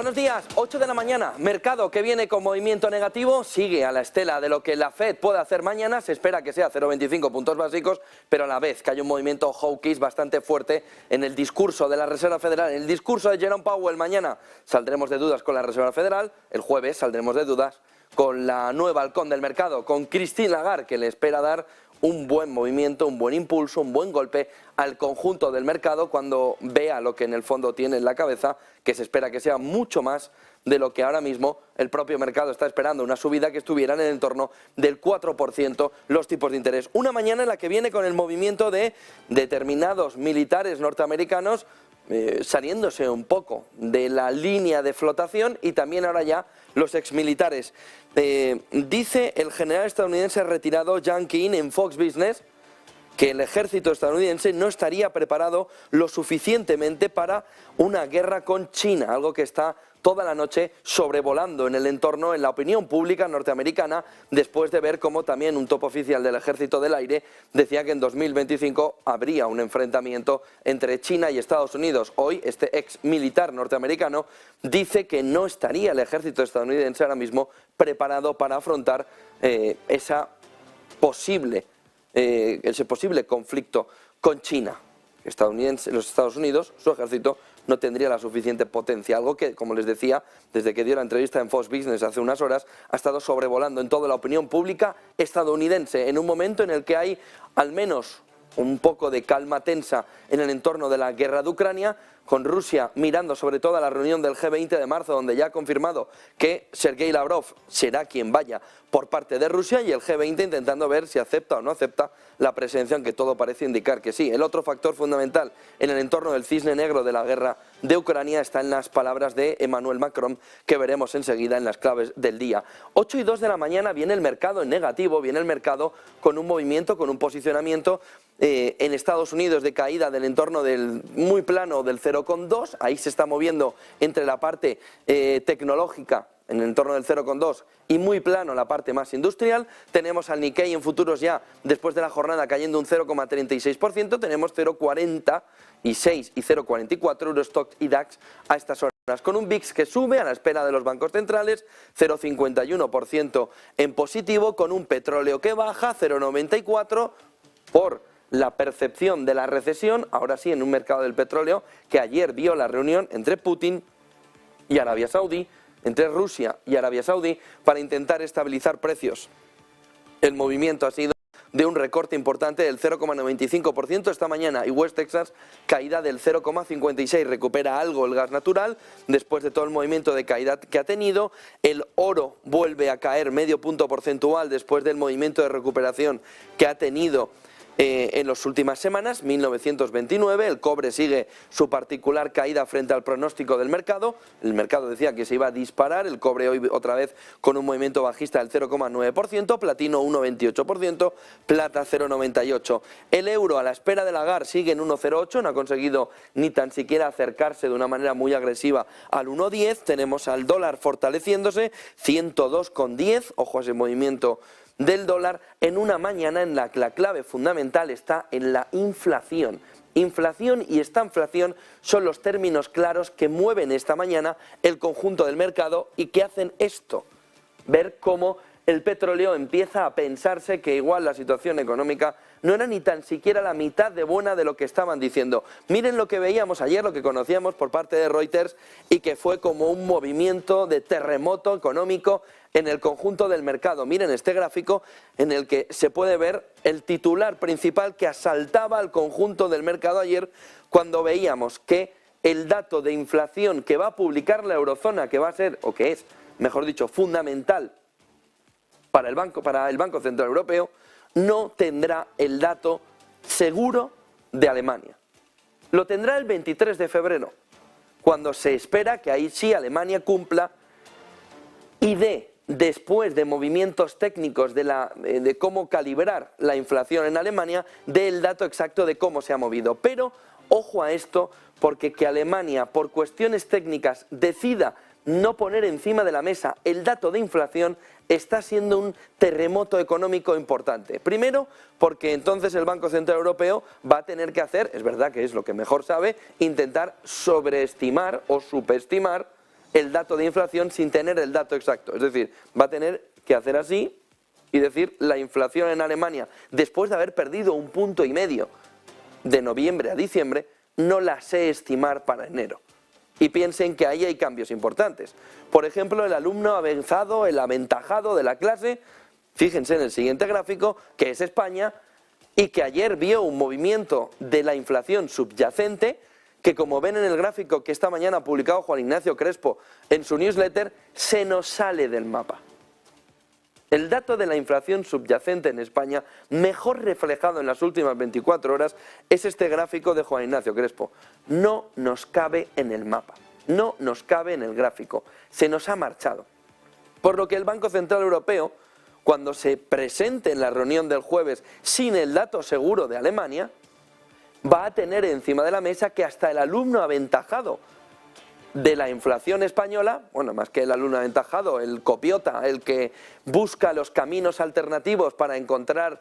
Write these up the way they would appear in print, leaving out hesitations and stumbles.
Buenos días, 8 de la mañana, mercado que viene con movimiento negativo, sigue a la estela de lo que la Fed puede hacer mañana, se espera que sea 0,25 puntos básicos, pero a la vez que hay un movimiento hawkish bastante fuerte en el discurso de la Reserva Federal, en el discurso de Jerome Powell. Mañana saldremos de dudas con la Reserva Federal, el jueves saldremos de dudas con la nueva halcón del mercado, con Christine Lagarde, que le espera dar un buen movimiento, un buen impulso, un buen golpe al conjunto del mercado cuando vea lo que en el fondo tiene en la cabeza, que se espera que sea mucho más de lo que ahora mismo el propio mercado está esperando, una subida que estuviera en el entorno del 4% los tipos de interés. Una mañana en la que viene con el movimiento de determinados militares norteamericanos saliéndose un poco de la línea de flotación y también ahora ya los exmilitares. Dice el general estadounidense retirado John Keane en Fox Business que el ejército estadounidense no estaría preparado lo suficientemente para una guerra con China, algo que está toda la noche sobrevolando en el entorno, en la opinión pública norteamericana, después de ver cómo también un top oficial del Ejército del Aire decía que en 2025 habría un enfrentamiento entre China y Estados Unidos. Hoy este ex militar norteamericano dice que no estaría el ejército estadounidense ahora mismo preparado para afrontar ese posible conflicto con China. Los Estados Unidos, su ejército, no tendría la suficiente potencia, algo que, como les decía, desde que dio la entrevista en Fox Business hace unas horas, ha estado sobrevolando en toda la opinión pública estadounidense, en un momento en el que hay al menos un poco de calma tensa en el entorno de la guerra de Ucrania, con Rusia mirando sobre todo a la reunión del G20 de marzo, donde ya ha confirmado que Sergei Lavrov será quien vaya por parte de Rusia, y el G20 intentando ver si acepta o no acepta la presencia, aunque todo parece indicar que sí. El otro factor fundamental en el entorno del cisne negro de la guerra de Ucrania está en las palabras de Emmanuel Macron, que veremos enseguida en las claves del día. 8 y 2 de la mañana viene el mercado en negativo, viene el mercado con un movimiento, con un posicionamiento en Estados Unidos de caída del entorno del muy plano del 0,2, ahí se está moviendo entre la parte tecnológica en el entorno del 0,2 y muy plano la parte más industrial. Tenemos al Nikkei en futuros ya después de la jornada cayendo un 0,36%, tenemos 0,46 y 0,44 Eurostoxx y DAX a estas horas, con un VIX que sube a la espera de los bancos centrales, 0,51% en positivo, con un petróleo que baja, 0,94 por la percepción de la recesión, ahora sí en un mercado del petróleo que ayer vio la reunión entre Putin y Arabia Saudí, entre Rusia y Arabia Saudí, para intentar estabilizar precios. El movimiento ha sido de un recorte importante del 0,95% esta mañana, y West Texas caída del 0,56%, recupera algo el gas natural después de todo el movimiento de caída que ha tenido. El oro vuelve a caer medio punto porcentual después del movimiento de recuperación que ha tenido en las últimas semanas, 1929, el cobre sigue su particular caída frente al pronóstico del mercado. El mercado decía que se iba a disparar, el cobre hoy otra vez con un movimiento bajista del 0,9%, platino 1,28%, plata 0,98%. El euro a la espera de Lagarde sigue en 1,08, no ha conseguido ni tan siquiera acercarse de una manera muy agresiva al 1,10. Tenemos al dólar fortaleciéndose, 102,10, ojo a ese movimiento del dólar, en una mañana en la que la clave fundamental está en la inflación. Inflación y estanflación son los términos claros que mueven esta mañana el conjunto del mercado y que hacen esto, ver cómo el petróleo empieza a pensarse que igual la situación económica no era ni tan siquiera la mitad de buena de lo que estaban diciendo. Miren lo que veíamos ayer, lo que conocíamos por parte de Reuters, y que fue como un movimiento de terremoto económico en el conjunto del mercado. Miren este gráfico en el que se puede ver el titular principal que asaltaba al conjunto del mercado ayer, cuando veíamos que el dato de inflación que va a publicar la eurozona, que va a ser, o que es, mejor dicho, fundamental para el Banco Central Europeo, no tendrá el dato seguro de Alemania. Lo tendrá el 23 de febrero, cuando se espera que ahí sí Alemania cumpla y después de movimientos técnicos de cómo calibrar la inflación en Alemania, del dato exacto de cómo se ha movido. Pero ojo a esto, porque que Alemania, por cuestiones técnicas, decida no poner encima de la mesa el dato de inflación, está siendo un terremoto económico importante. Primero, porque entonces el Banco Central Europeo va a tener que hacer, es verdad que es lo que mejor sabe, intentar sobreestimar o subestimar el dato de inflación sin tener el dato exacto. Es decir, va a tener que hacer así y decir la inflación en Alemania, después de haber perdido 1,5 puntos de noviembre a diciembre, no la sé estimar para enero. Y piensen que ahí hay cambios importantes. Por ejemplo, el alumno avanzado, el aventajado de la clase, fíjense en el siguiente gráfico, que es España, y que ayer vio un movimiento de la inflación subyacente, que como ven en el gráfico que esta mañana ha publicado Juan Ignacio Crespo en su newsletter, se nos sale del mapa. El dato de la inflación subyacente en España, mejor reflejado en las últimas 24 horas, es este gráfico de Juan Ignacio Crespo. No nos cabe en el mapa, no nos cabe en el gráfico, se nos ha marchado. Por lo que el Banco Central Europeo, cuando se presente en la reunión del jueves sin el dato seguro de Alemania, va a tener encima de la mesa que hasta el alumno aventajado de la inflación española, bueno, más que el alumno aventajado, el copiota, el que busca los caminos alternativos para encontrar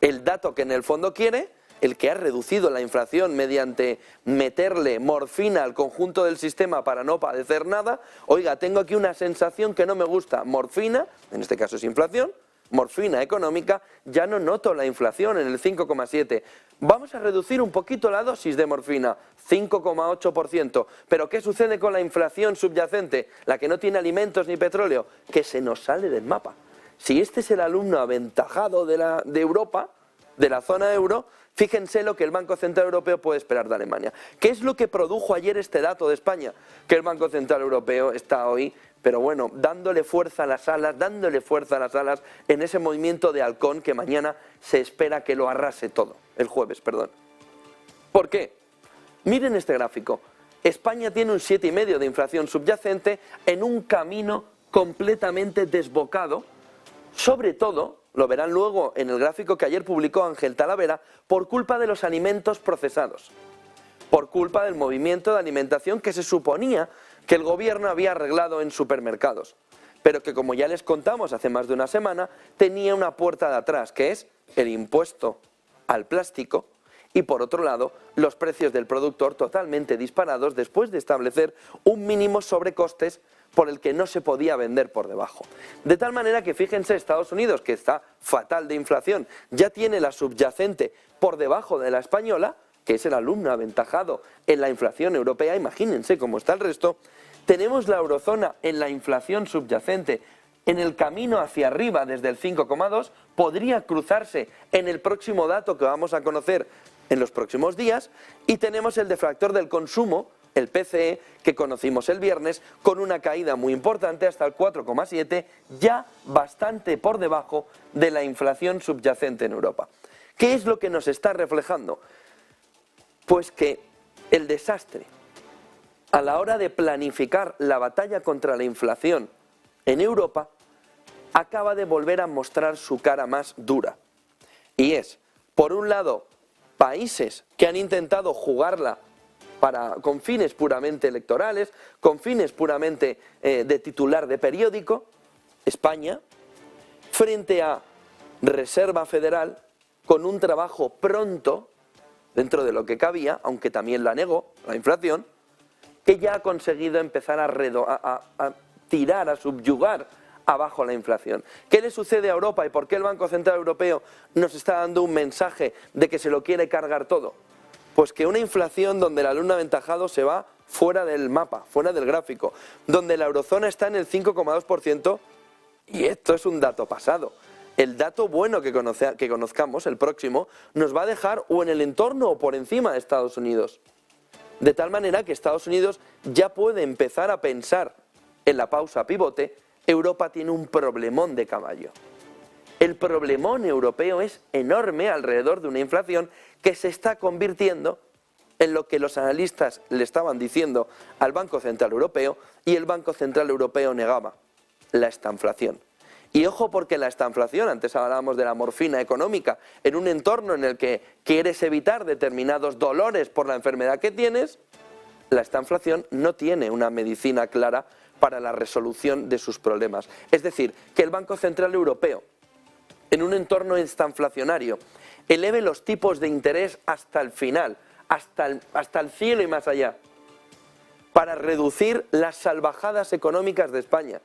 el dato que en el fondo quiere, el que ha reducido la inflación mediante meterle morfina al conjunto del sistema para no padecer nada. Oiga, tengo aquí una sensación que no me gusta, morfina, en este caso es inflación, morfina económica, ya no noto la inflación en el 5,7. Vamos a reducir un poquito la dosis de morfina, 5,8%. Pero ¿qué sucede con la inflación subyacente, la que no tiene alimentos ni petróleo? Que se nos sale del mapa. Si este es el alumno aventajado de Europa, de la zona euro, fíjense lo que el Banco Central Europeo puede esperar de Alemania. ¿Qué es lo que produjo ayer este dato de España? Que el Banco Central Europeo está hoy, pero bueno, dándole fuerza a las alas, en ese movimiento de halcón que mañana se espera que lo arrase todo, el jueves, perdón. ¿Por qué? Miren este gráfico. España tiene un 7,5 de inflación subyacente en un camino completamente desbocado, sobre todo, lo verán luego en el gráfico que ayer publicó Ángel Talavera, por culpa de los alimentos procesados, por culpa del movimiento de alimentación que se suponía que el gobierno había arreglado en supermercados, pero que, como ya les contamos hace más de una semana, tenía una puerta de atrás, que es el impuesto al plástico, y por otro lado, los precios del productor totalmente disparados después de establecer un mínimo sobrecostes por el que no se podía vender por debajo. De tal manera que fíjense, Estados Unidos, que está fatal de inflación, ya tiene la subyacente por debajo de la española, que es el alumno aventajado en la inflación europea, imagínense cómo está el resto. Tenemos la eurozona en la inflación subyacente en el camino hacia arriba desde el 5,2, podría cruzarse en el próximo dato que vamos a conocer en los próximos días, y tenemos el deflactor del consumo, el PCE, que conocimos el viernes, con una caída muy importante hasta el 4,7, ya bastante por debajo de la inflación subyacente en Europa. ¿Qué es lo que nos está reflejando? Pues que el desastre a la hora de planificar la batalla contra la inflación en Europa acaba de volver a mostrar su cara más dura. Y es, por un lado, países que han intentado jugarla con fines puramente electorales, con fines puramente de titular de periódico, España, frente a Reserva Federal, con un trabajo pronto, dentro de lo que cabía, aunque también la negó, la inflación, que ya ha conseguido empezar a tirar, a subyugar abajo la inflación. ¿Qué le sucede a Europa y por qué el Banco Central Europeo nos está dando un mensaje de que se lo quiere cargar todo? Pues que una inflación donde el alumno aventajado se va fuera del mapa, fuera del gráfico, donde la eurozona está en el 5,2%, y esto es un dato pasado. El dato bueno que conozcamos, el próximo, nos va a dejar o en el entorno o por encima de Estados Unidos. De tal manera que Estados Unidos ya puede empezar a pensar en la pausa pivote. Europa tiene un problemón de caballo. El problemón europeo es enorme alrededor de una inflación que se está convirtiendo en lo que los analistas le estaban diciendo al Banco Central Europeo, y el Banco Central Europeo negaba: la estanflación. Y ojo, porque la estanflación, antes hablábamos de la morfina económica, en un entorno en el que quieres evitar determinados dolores por la enfermedad que tienes, la estanflación no tiene una medicina clara para la resolución de sus problemas. Es decir, que el Banco Central Europeo, en un entorno estanflacionario, eleve los tipos de interés hasta el final, hasta el cielo y más allá, para reducir las salvajadas económicas de España,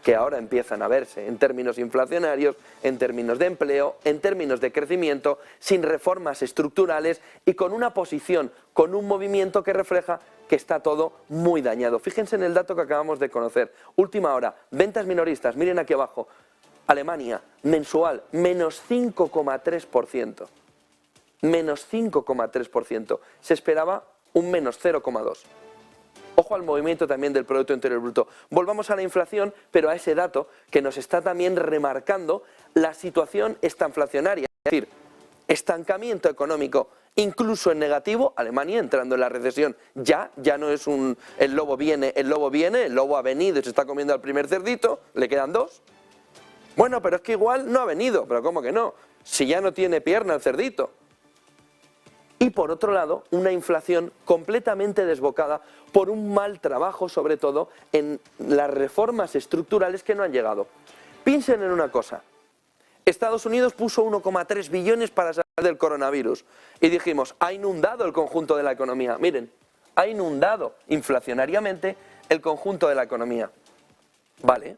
que ahora empiezan a verse en términos inflacionarios, en términos de empleo, en términos de crecimiento, sin reformas estructurales y con una posición, con un movimiento que refleja que está todo muy dañado. Fíjense en el dato que acabamos de conocer. Última hora, ventas minoristas, miren aquí abajo. Alemania, mensual, menos 5,3%. Menos 5,3%. Se esperaba un menos 0,2%. Ojo al movimiento también del Producto Interior Bruto. Volvamos a la inflación, pero a ese dato que nos está también remarcando la situación estanflacionaria, es decir, estancamiento económico, incluso en negativo. Alemania entrando en la recesión, ya no es el lobo viene, el lobo ha venido y se está comiendo al primer cerdito, le quedan dos. Bueno, pero es que igual no ha venido, pero ¿cómo que no? Si ya no tiene pierna el cerdito. Y por otro lado, una inflación completamente desbocada por un mal trabajo, sobre todo en las reformas estructurales que no han llegado. Piensen en una cosa. Estados Unidos puso 1,3 billones para salir del coronavirus y dijimos, ha inundado el conjunto de la economía. Miren, ha inundado inflacionariamente el conjunto de la economía. Vale,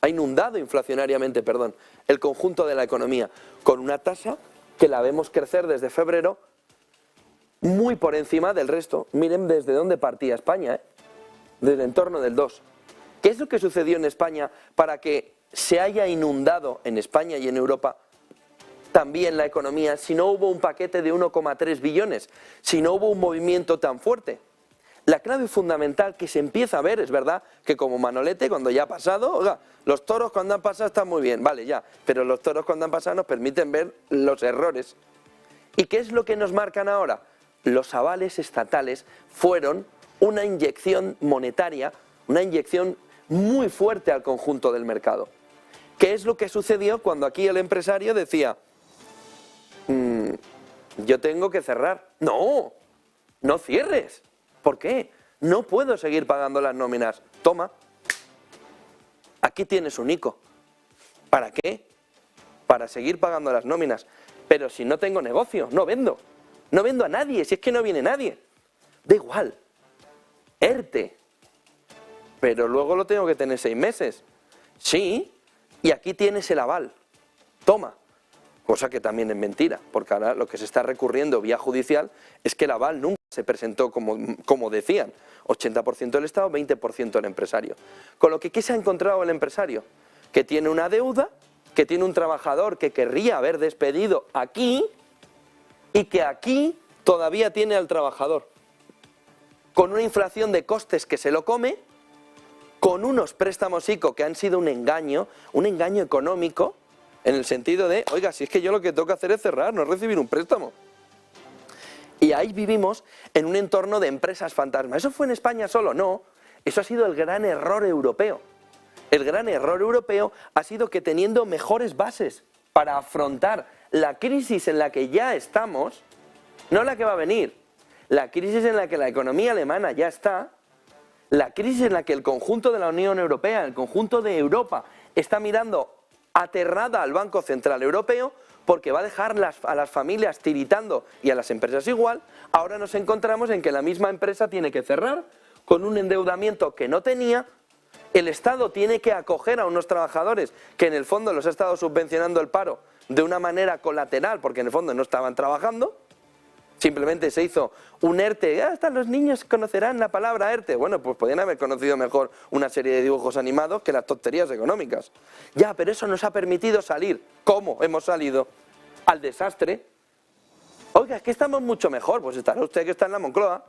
ha inundado inflacionariamente, perdón, el conjunto de la economía con una tasa que la vemos crecer desde febrero muy por encima del resto. Miren desde dónde partía España, desde en torno del 2. ¿Qué es lo que sucedió en España para que se haya inundado en España y en Europa también la economía si no hubo un paquete de 1,3 billones, si no hubo un movimiento tan fuerte? La clave fundamental que se empieza a ver, es verdad que como Manolete cuando ya ha pasado, oiga, los toros cuando han pasado están muy bien, vale ya, pero los toros cuando han pasado nos permiten ver los errores. ¿Y qué es lo que nos marcan ahora? Los avales estatales fueron una inyección monetaria, una inyección muy fuerte al conjunto del mercado. ¿Qué es lo que sucedió cuando aquí el empresario decía, yo tengo que cerrar? No, no cierres. ¿Por qué? No puedo seguir pagando las nóminas. Toma, aquí tienes un ICO. ¿Para qué? Para seguir pagando las nóminas. Pero si no tengo negocio, no vendo. No vendo a nadie, si es que no viene nadie. Da igual. ERTE. Pero luego lo tengo que tener 6 meses. Sí, y aquí tienes el aval. Toma. Cosa que también es mentira, porque ahora lo que se está recurriendo vía judicial es que el aval nunca se presentó como decían. 80% el Estado, 20% el empresario. Con lo que, ¿qué se ha encontrado el empresario? Que tiene una deuda, que tiene un trabajador que querría haber despedido aquí, y que aquí todavía tiene al trabajador, con una inflación de costes que se lo come, con unos préstamos ICO que han sido un engaño económico, en el sentido de, oiga, si es que yo lo que tengo que hacer es cerrar, no recibir un préstamo. Y ahí vivimos en un entorno de empresas fantasma. ¿Eso fue en España solo? No, eso ha sido el gran error europeo. El gran error europeo ha sido que teniendo mejores bases para afrontar la crisis en la que ya estamos, no la que va a venir, la crisis en la que la economía alemana ya está, la crisis en la que el conjunto de la Unión Europea, el conjunto de Europa, está mirando aterrada al Banco Central Europeo porque va a dejar a las familias tiritando y a las empresas igual. Ahora nos encontramos en que la misma empresa tiene que cerrar con un endeudamiento que no tenía. El Estado tiene que acoger a unos trabajadores que en el fondo los ha estado subvencionando el paro de una manera colateral porque en el fondo no estaban trabajando. Simplemente se hizo un ERTE, hasta los niños conocerán la palabra ERTE. Bueno, pues podrían haber conocido mejor una serie de dibujos animados que las tonterías económicas. Ya, pero eso nos ha permitido salir. ¿Cómo hemos salido? Al desastre. Oiga, es que estamos mucho mejor. Pues estará usted que está en la Moncloa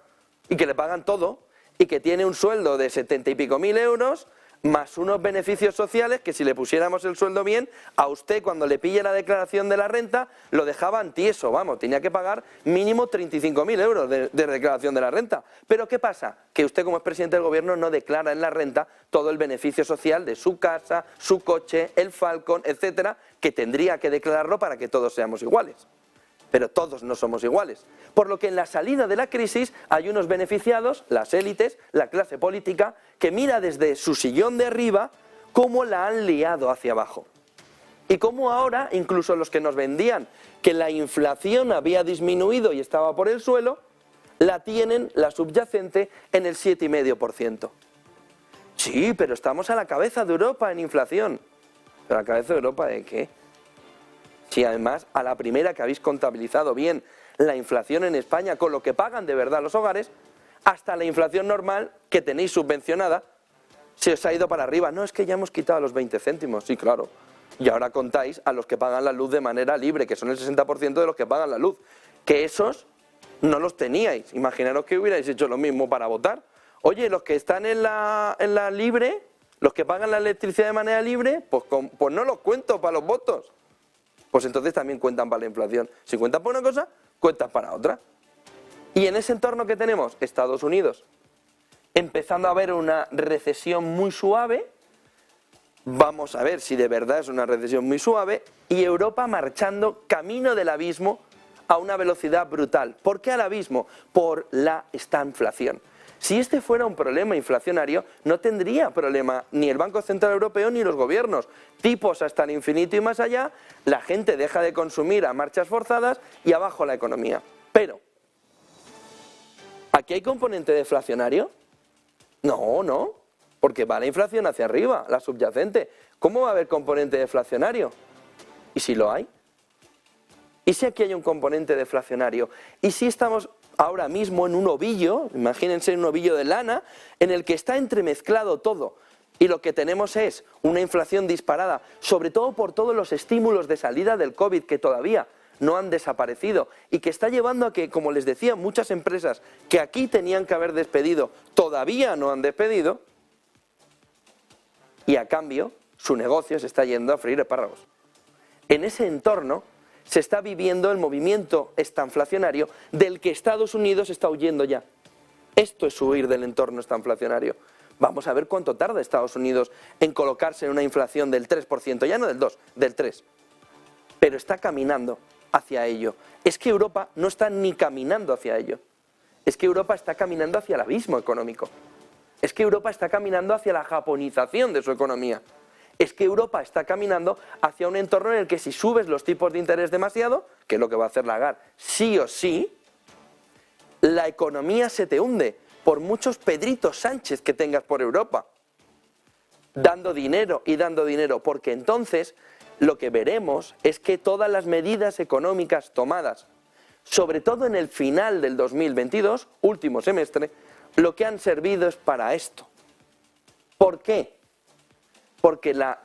y que le pagan todo y que tiene un sueldo de 70 y pico mil euros más unos beneficios sociales que si le pusiéramos el sueldo bien, a usted cuando le pille la declaración de la renta lo dejaban tieso, vamos, tenía que pagar mínimo 35.000 euros de declaración de la renta. Pero ¿qué pasa? Que usted como es presidente del gobierno no declara en la renta todo el beneficio social de su casa, su coche, el Falcon, etcétera, que tendría que declararlo para que todos seamos iguales. Pero todos no somos iguales. Por lo que en la salida de la crisis hay unos beneficiados, las élites, la clase política, que mira desde su sillón de arriba cómo la han liado hacia abajo. Y cómo ahora, incluso los que nos vendían que la inflación había disminuido y estaba por el suelo, la tienen, la subyacente, en el 7,5%. Sí, pero estamos a la cabeza de Europa en inflación. ¿Pero a la cabeza de Europa de qué? Si además a la primera que habéis contabilizado bien la inflación en España con lo que pagan de verdad los hogares, hasta la inflación normal que tenéis subvencionada, se os ha ido para arriba. No, es que ya hemos quitado los 20 céntimos, sí, claro. Y ahora contáis a los que pagan la luz de manera libre, que son el 60% de los que pagan la luz. Que esos no los teníais. Imaginaros que hubierais hecho lo mismo para votar. Oye, los que están en la libre, los que pagan la electricidad de manera libre, pues no los cuento para los votos. Pues entonces también cuentan para la inflación. Si cuentan para una cosa, cuentan para otra. Y en ese entorno que tenemos, Estados Unidos, empezando a haber una recesión muy suave, vamos a ver si de verdad es una recesión muy suave, y Europa marchando camino del abismo a una velocidad brutal. ¿Por qué al abismo? Por la estanflación. Si este fuera un problema inflacionario, no tendría problema ni el Banco Central Europeo ni los gobiernos. Tipos hasta el infinito y más allá, la gente deja de consumir a marchas forzadas y abajo la economía. Pero, ¿aquí hay componente deflacionario? No, porque va la inflación hacia arriba, la subyacente. ¿Cómo va a haber componente deflacionario? ¿Y si lo hay? ¿Y si aquí hay un componente deflacionario? ¿Y si estamos ahora mismo en un ovillo, imagínense un ovillo de lana, en el que está entremezclado todo? Y lo que tenemos es una inflación disparada, sobre todo por todos los estímulos de salida del COVID que todavía no han desaparecido y que está llevando a que, como les decía, muchas empresas que aquí tenían que haber despedido, todavía no han despedido, y a cambio su negocio se está yendo a freír espárragos. En ese entorno se está viviendo el movimiento estanflacionario del que Estados Unidos está huyendo ya. Esto es huir del entorno estanflacionario. Vamos a ver cuánto tarda Estados Unidos en colocarse en una inflación del 3%, ya no del 2%, del 3%. Pero está caminando hacia ello. Es que Europa no está ni caminando hacia ello. Es que Europa está caminando hacia el abismo económico. Es que Europa está caminando hacia la japonización de su economía. Es que Europa está caminando hacia un entorno en el que si subes los tipos de interés demasiado, que es lo que va a hacer Lagarde sí o sí, la economía se te hunde, por muchos Pedritos Sánchez que tengas por Europa, dando dinero y dando dinero, porque entonces lo que veremos es que todas las medidas económicas tomadas, sobre todo en el final del 2022, último semestre, lo que han servido es para esto. ¿Por qué? Porque la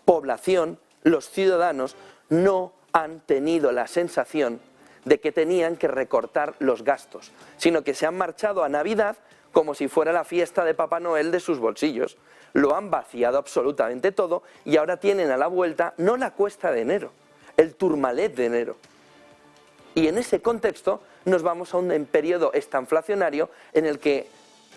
población, los ciudadanos, no han tenido la sensación de que tenían que recortar los gastos, sino que se han marchado a Navidad como si fuera la fiesta de Papá Noel de sus bolsillos. Lo han vaciado absolutamente todo y ahora tienen a la vuelta no la cuesta de enero, el Tourmalet de enero. Y en ese contexto nos vamos a un periodo estanflacionario en el que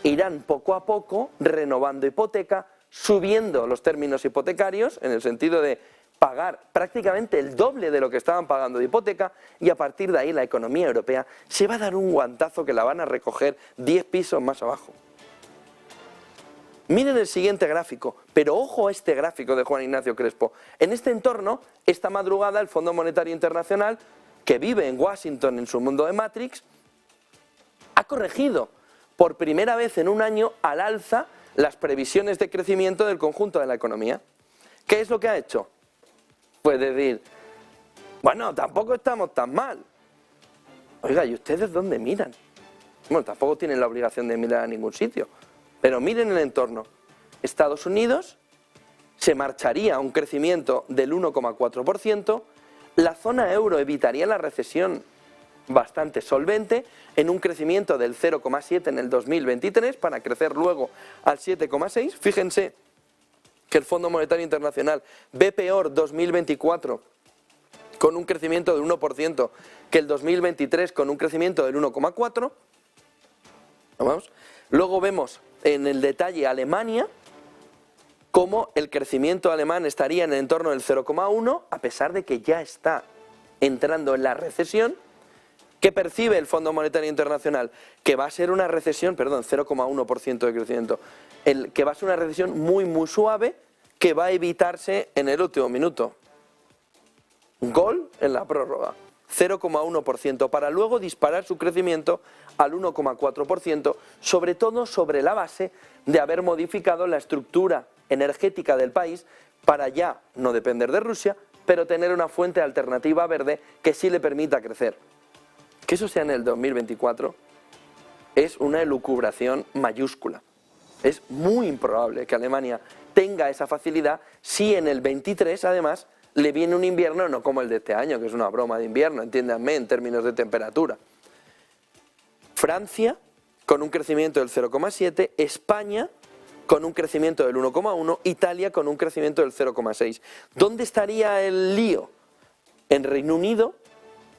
irán poco a poco renovando hipoteca, subiendo los términos hipotecarios, en el sentido de pagar prácticamente el doble de lo que estaban pagando de hipoteca, y a partir de ahí la economía europea se va a dar un guantazo que la van a recoger 10 pisos más abajo. Miren el siguiente gráfico, pero ojo a este gráfico de Juan Ignacio Crespo. En este entorno, esta madrugada el Fondo Monetario Internacional, que vive en Washington en su mundo de Matrix, ha corregido por primera vez en un año al alza las previsiones de crecimiento del conjunto de la economía. ¿Qué es lo que ha hecho? Pues decir, bueno, tampoco estamos tan mal. Oiga, ¿y ustedes dónde miran? Bueno, tampoco tienen la obligación de mirar a ningún sitio, pero miren el entorno. Estados Unidos se marcharía a un crecimiento del 1,4%, la zona euro evitaría la recesión bastante solvente, en un crecimiento del 0,7 en el 2023 para crecer luego al 7,6. Fíjense que el Fondo Monetario Internacional ve peor 2024 con un crecimiento del 1% que el 2023 con un crecimiento del 1,4. ¿Vamos? Luego vemos en el detalle Alemania, cómo el crecimiento alemán estaría en el entorno del 0,1, a pesar de que ya está entrando en la recesión. ¿Qué percibe el Fondo Monetario Internacional? Que va a ser una recesión, 0,1% de crecimiento, que va a ser una recesión muy suave, que va a evitarse en el último minuto. Gol en la prórroga. 0,1%, para luego disparar su crecimiento al 1,4%, sobre todo sobre la base de haber modificado la estructura energética del país para ya no depender de Rusia, pero tener una fuente alternativa verde que sí le permita crecer. Que eso sea en el 2024 es una elucubración mayúscula. Es muy improbable que Alemania tenga esa facilidad si en el 23 además le viene un invierno no como el de este año, que es una broma de invierno, entiéndanme, en términos de temperatura. Francia con un crecimiento del 0,7, España con un crecimiento del 1,1, Italia con un crecimiento del 0,6. ¿Dónde estaría el lío? En Reino Unido,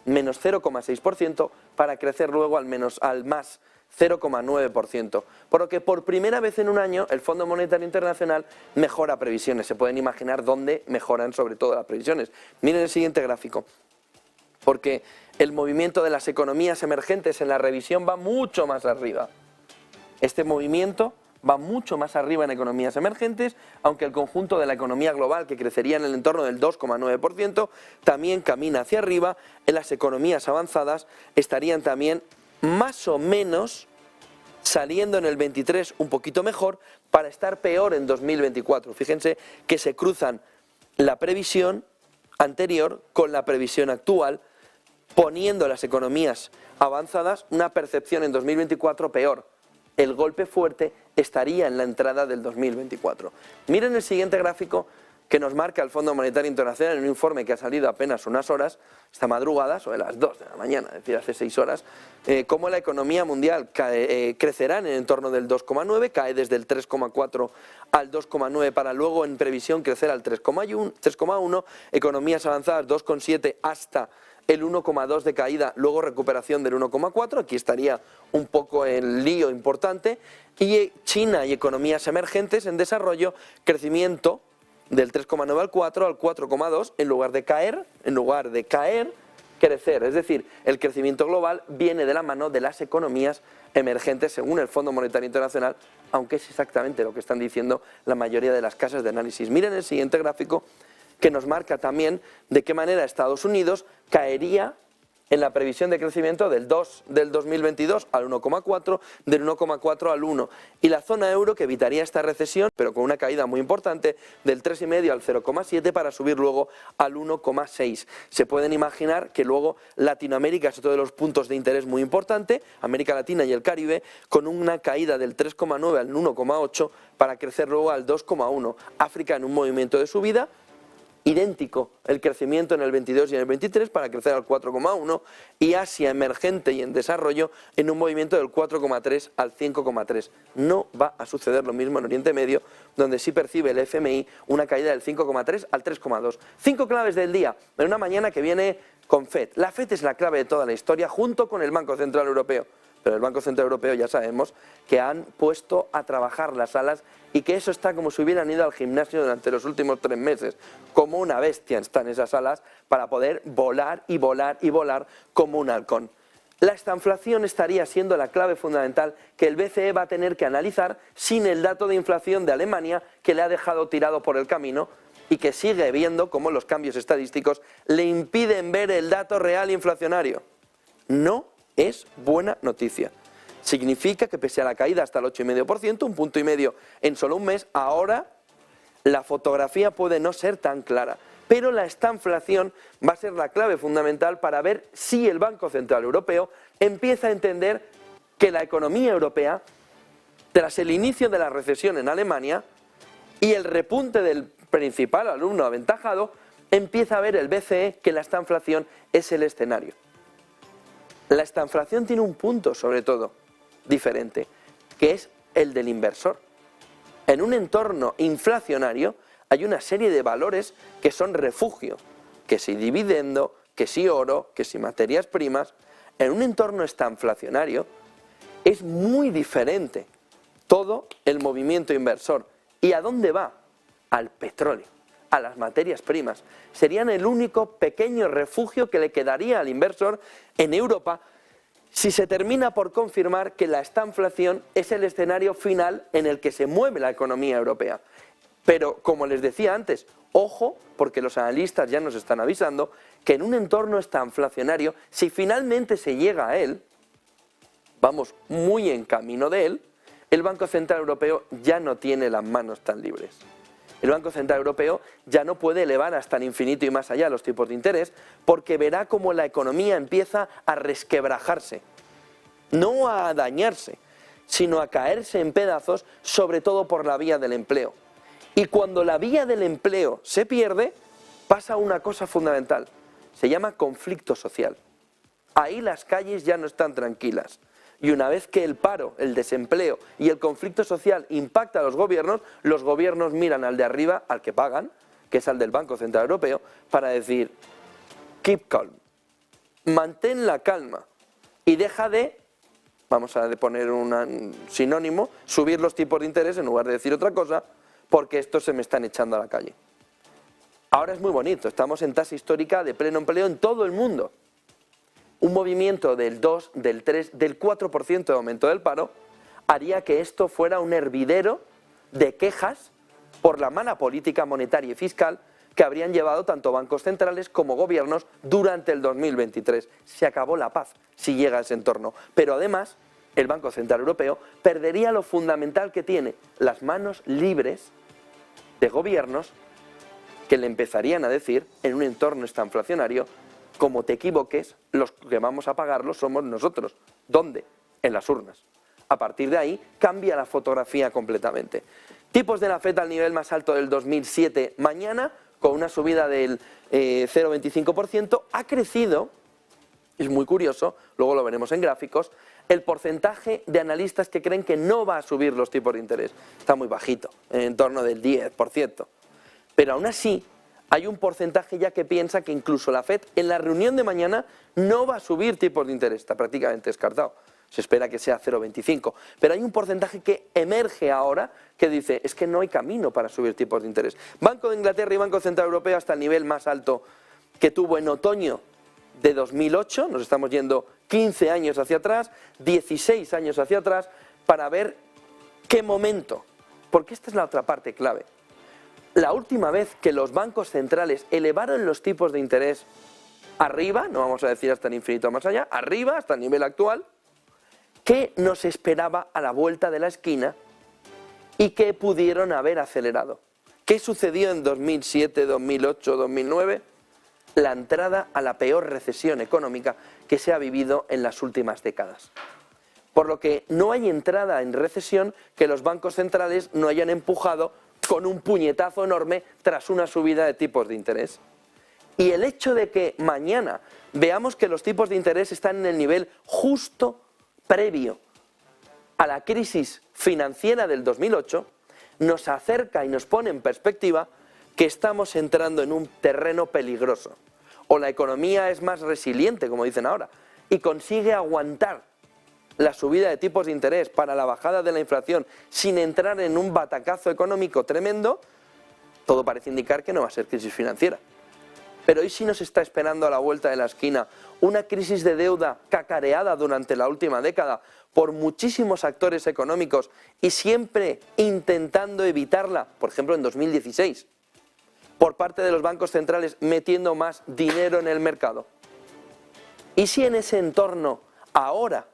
menos 0,6%, para crecer luego al más 0,9%. Por lo que por primera vez en un año el Fondo Monetario Internacional mejora previsiones. Se pueden imaginar dónde mejoran sobre todo las previsiones. Miren el siguiente gráfico. Porque el movimiento de las economías emergentes en la revisión va mucho más arriba. Este movimiento va mucho más arriba en economías emergentes, aunque el conjunto de la economía global, que crecería en el entorno del 2,9%, también camina hacia arriba. En las economías avanzadas estarían también más o menos saliendo en el 23 un poquito mejor para estar peor en 2024. Fíjense que se cruzan la previsión anterior con la previsión actual, poniendo a las economías avanzadas una percepción en 2024 peor. El golpe fuerte estaría en la entrada del 2024. Miren el siguiente gráfico que nos marca el Fondo Monetario Internacional en un informe que ha salido apenas unas horas, esta madrugada, sobre las 2 de la mañana, es decir, hace 6 horas, cómo la economía mundial crecerá en el entorno del 2,9, cae desde el 3,4 al 2,9 para luego en previsión crecer al 3,1, economías avanzadas 2,7 hasta el 1,2 de caída, luego recuperación del 1,4, aquí estaría un poco el lío importante, y China y economías emergentes en desarrollo, crecimiento del 3,9 al 4, al 4,2, en lugar de caer, crecer. Es decir, el crecimiento global viene de la mano de las economías emergentes según el Fondo Monetario Internacional, aunque es exactamente lo que están diciendo la mayoría de las casas de análisis. Miren el siguiente gráfico que nos marca también de qué manera Estados Unidos caería en la previsión de crecimiento del 2022 al 1,4, del 1,4 al 1. Y la zona euro, que evitaría esta recesión, pero con una caída muy importante, del 3,5 al 0,7 para subir luego al 1,6. Se pueden imaginar que luego Latinoamérica es otro de los puntos de interés muy importante, América Latina y el Caribe, con una caída del 3,9 al 1,8 para crecer luego al 2,1. África en un movimiento de subida, idéntico el crecimiento en el 22 y en el 23 para crecer al 4,1, y Asia emergente y en desarrollo en un movimiento del 4,3 al 5,3. No va a suceder lo mismo en Oriente Medio, donde sí percibe el FMI una caída del 5,3 al 3,2. 5 claves del día en una mañana que viene con FED. La FED es la clave de toda la historia junto con el Banco Central Europeo. Pero el Banco Central Europeo ya sabemos que han puesto a trabajar las alas y que eso está como si hubieran ido al gimnasio durante los últimos 3 meses. Como una bestia están esas alas para poder volar y volar y volar como un halcón. La estanflación estaría siendo la clave fundamental que el BCE va a tener que analizar sin el dato de inflación de Alemania, que le ha dejado tirado por el camino y que sigue viendo cómo los cambios estadísticos le impiden ver el dato real inflacionario. No es buena noticia. Significa que pese a la caída hasta el 8,5%, un punto y medio en solo un mes, ahora la fotografía puede no ser tan clara. Pero la estanflación va a ser la clave fundamental para ver si el Banco Central Europeo empieza a entender que la economía europea, tras el inicio de la recesión en Alemania y el repunte del principal alumno aventajado, empieza a ver el BCE que la estanflación es el escenario. La estanflación tiene un punto, sobre todo, diferente, que es el del inversor. En un entorno inflacionario hay una serie de valores que son refugio, que si dividendo, que si oro, que si materias primas. En un entorno estanflacionario es muy diferente todo el movimiento inversor. ¿Y a dónde va? Al petróleo, a las materias primas. Serían el único pequeño refugio que le quedaría al inversor en Europa si se termina por confirmar que la estanflación es el escenario final en el que se mueve la economía europea. Pero, como les decía antes, ojo, porque los analistas ya nos están avisando que en un entorno estanflacionario, si finalmente se llega a él, vamos muy en camino de él, el Banco Central Europeo ya no tiene las manos tan libres. El Banco Central Europeo ya no puede elevar hasta el infinito y más allá los tipos de interés porque verá cómo la economía empieza a resquebrajarse, no a dañarse, sino a caerse en pedazos, sobre todo por la vía del empleo. Y cuando la vía del empleo se pierde, pasa una cosa fundamental, se llama conflicto social. Ahí las calles ya no están tranquilas. Y una vez que el paro, el desempleo y el conflicto social impacta a los gobiernos miran al de arriba, al que pagan, que es al del Banco Central Europeo, para decir, keep calm, mantén la calma y deja de, vamos a poner un sinónimo, subir los tipos de interés en lugar de decir otra cosa, porque estos se me están echando a la calle. Ahora es muy bonito, estamos en tasa histórica de pleno empleo en todo el mundo. Un movimiento del 2, del 3, del 4% de aumento del paro haría que esto fuera un hervidero de quejas por la mala política monetaria y fiscal que habrían llevado tanto bancos centrales como gobiernos durante el 2023. Se acabó la paz si llega a ese entorno. Pero además, el Banco Central Europeo perdería lo fundamental que tiene, las manos libres de gobiernos que le empezarían a decir en un entorno estanflacionario: como te equivoques, los que vamos a pagarlo somos nosotros. ¿Dónde? En las urnas. A partir de ahí cambia la fotografía completamente. Tipos de la FED al nivel más alto del 2007 mañana, con una subida del 0,25%, ha crecido, es muy curioso, luego lo veremos en gráficos, el porcentaje de analistas que creen que no va a subir los tipos de interés. Está muy bajito, en torno del 10%. Pero aún así, hay un porcentaje ya que piensa que incluso la FED en la reunión de mañana no va a subir tipos de interés, está prácticamente descartado. Se espera que sea 0,25, pero hay un porcentaje que emerge ahora que dice, es que no hay camino para subir tipos de interés. Banco de Inglaterra y Banco Central Europeo hasta el nivel más alto que tuvo en otoño de 2008, nos estamos yendo 15 años hacia atrás, 16 años hacia atrás, para ver qué momento, porque esta es la otra parte clave. La última vez que los bancos centrales elevaron los tipos de interés arriba, no vamos a decir hasta el infinito más allá, arriba, hasta el nivel actual, ¿qué nos esperaba a la vuelta de la esquina y qué pudieron haber acelerado? ¿Qué sucedió en 2007, 2008, 2009? La entrada a la peor recesión económica que se ha vivido en las últimas décadas. Por lo que no hay entrada en recesión que los bancos centrales no hayan empujado con un puñetazo enorme tras una subida de tipos de interés. Y el hecho de que mañana veamos que los tipos de interés están en el nivel justo previo a la crisis financiera del 2008, nos acerca y nos pone en perspectiva que estamos entrando en un terreno peligroso. O la economía es más resiliente, como dicen ahora, y consigue aguantar la subida de tipos de interés para la bajada de la inflación sin entrar en un batacazo económico tremendo, todo parece indicar que no va a ser crisis financiera. Pero hoy sí nos está esperando a la vuelta de la esquina una crisis de deuda cacareada durante la última década por muchísimos actores económicos y siempre intentando evitarla, por ejemplo en 2016, por parte de los bancos centrales metiendo más dinero en el mercado. ¿Y si en ese entorno ahora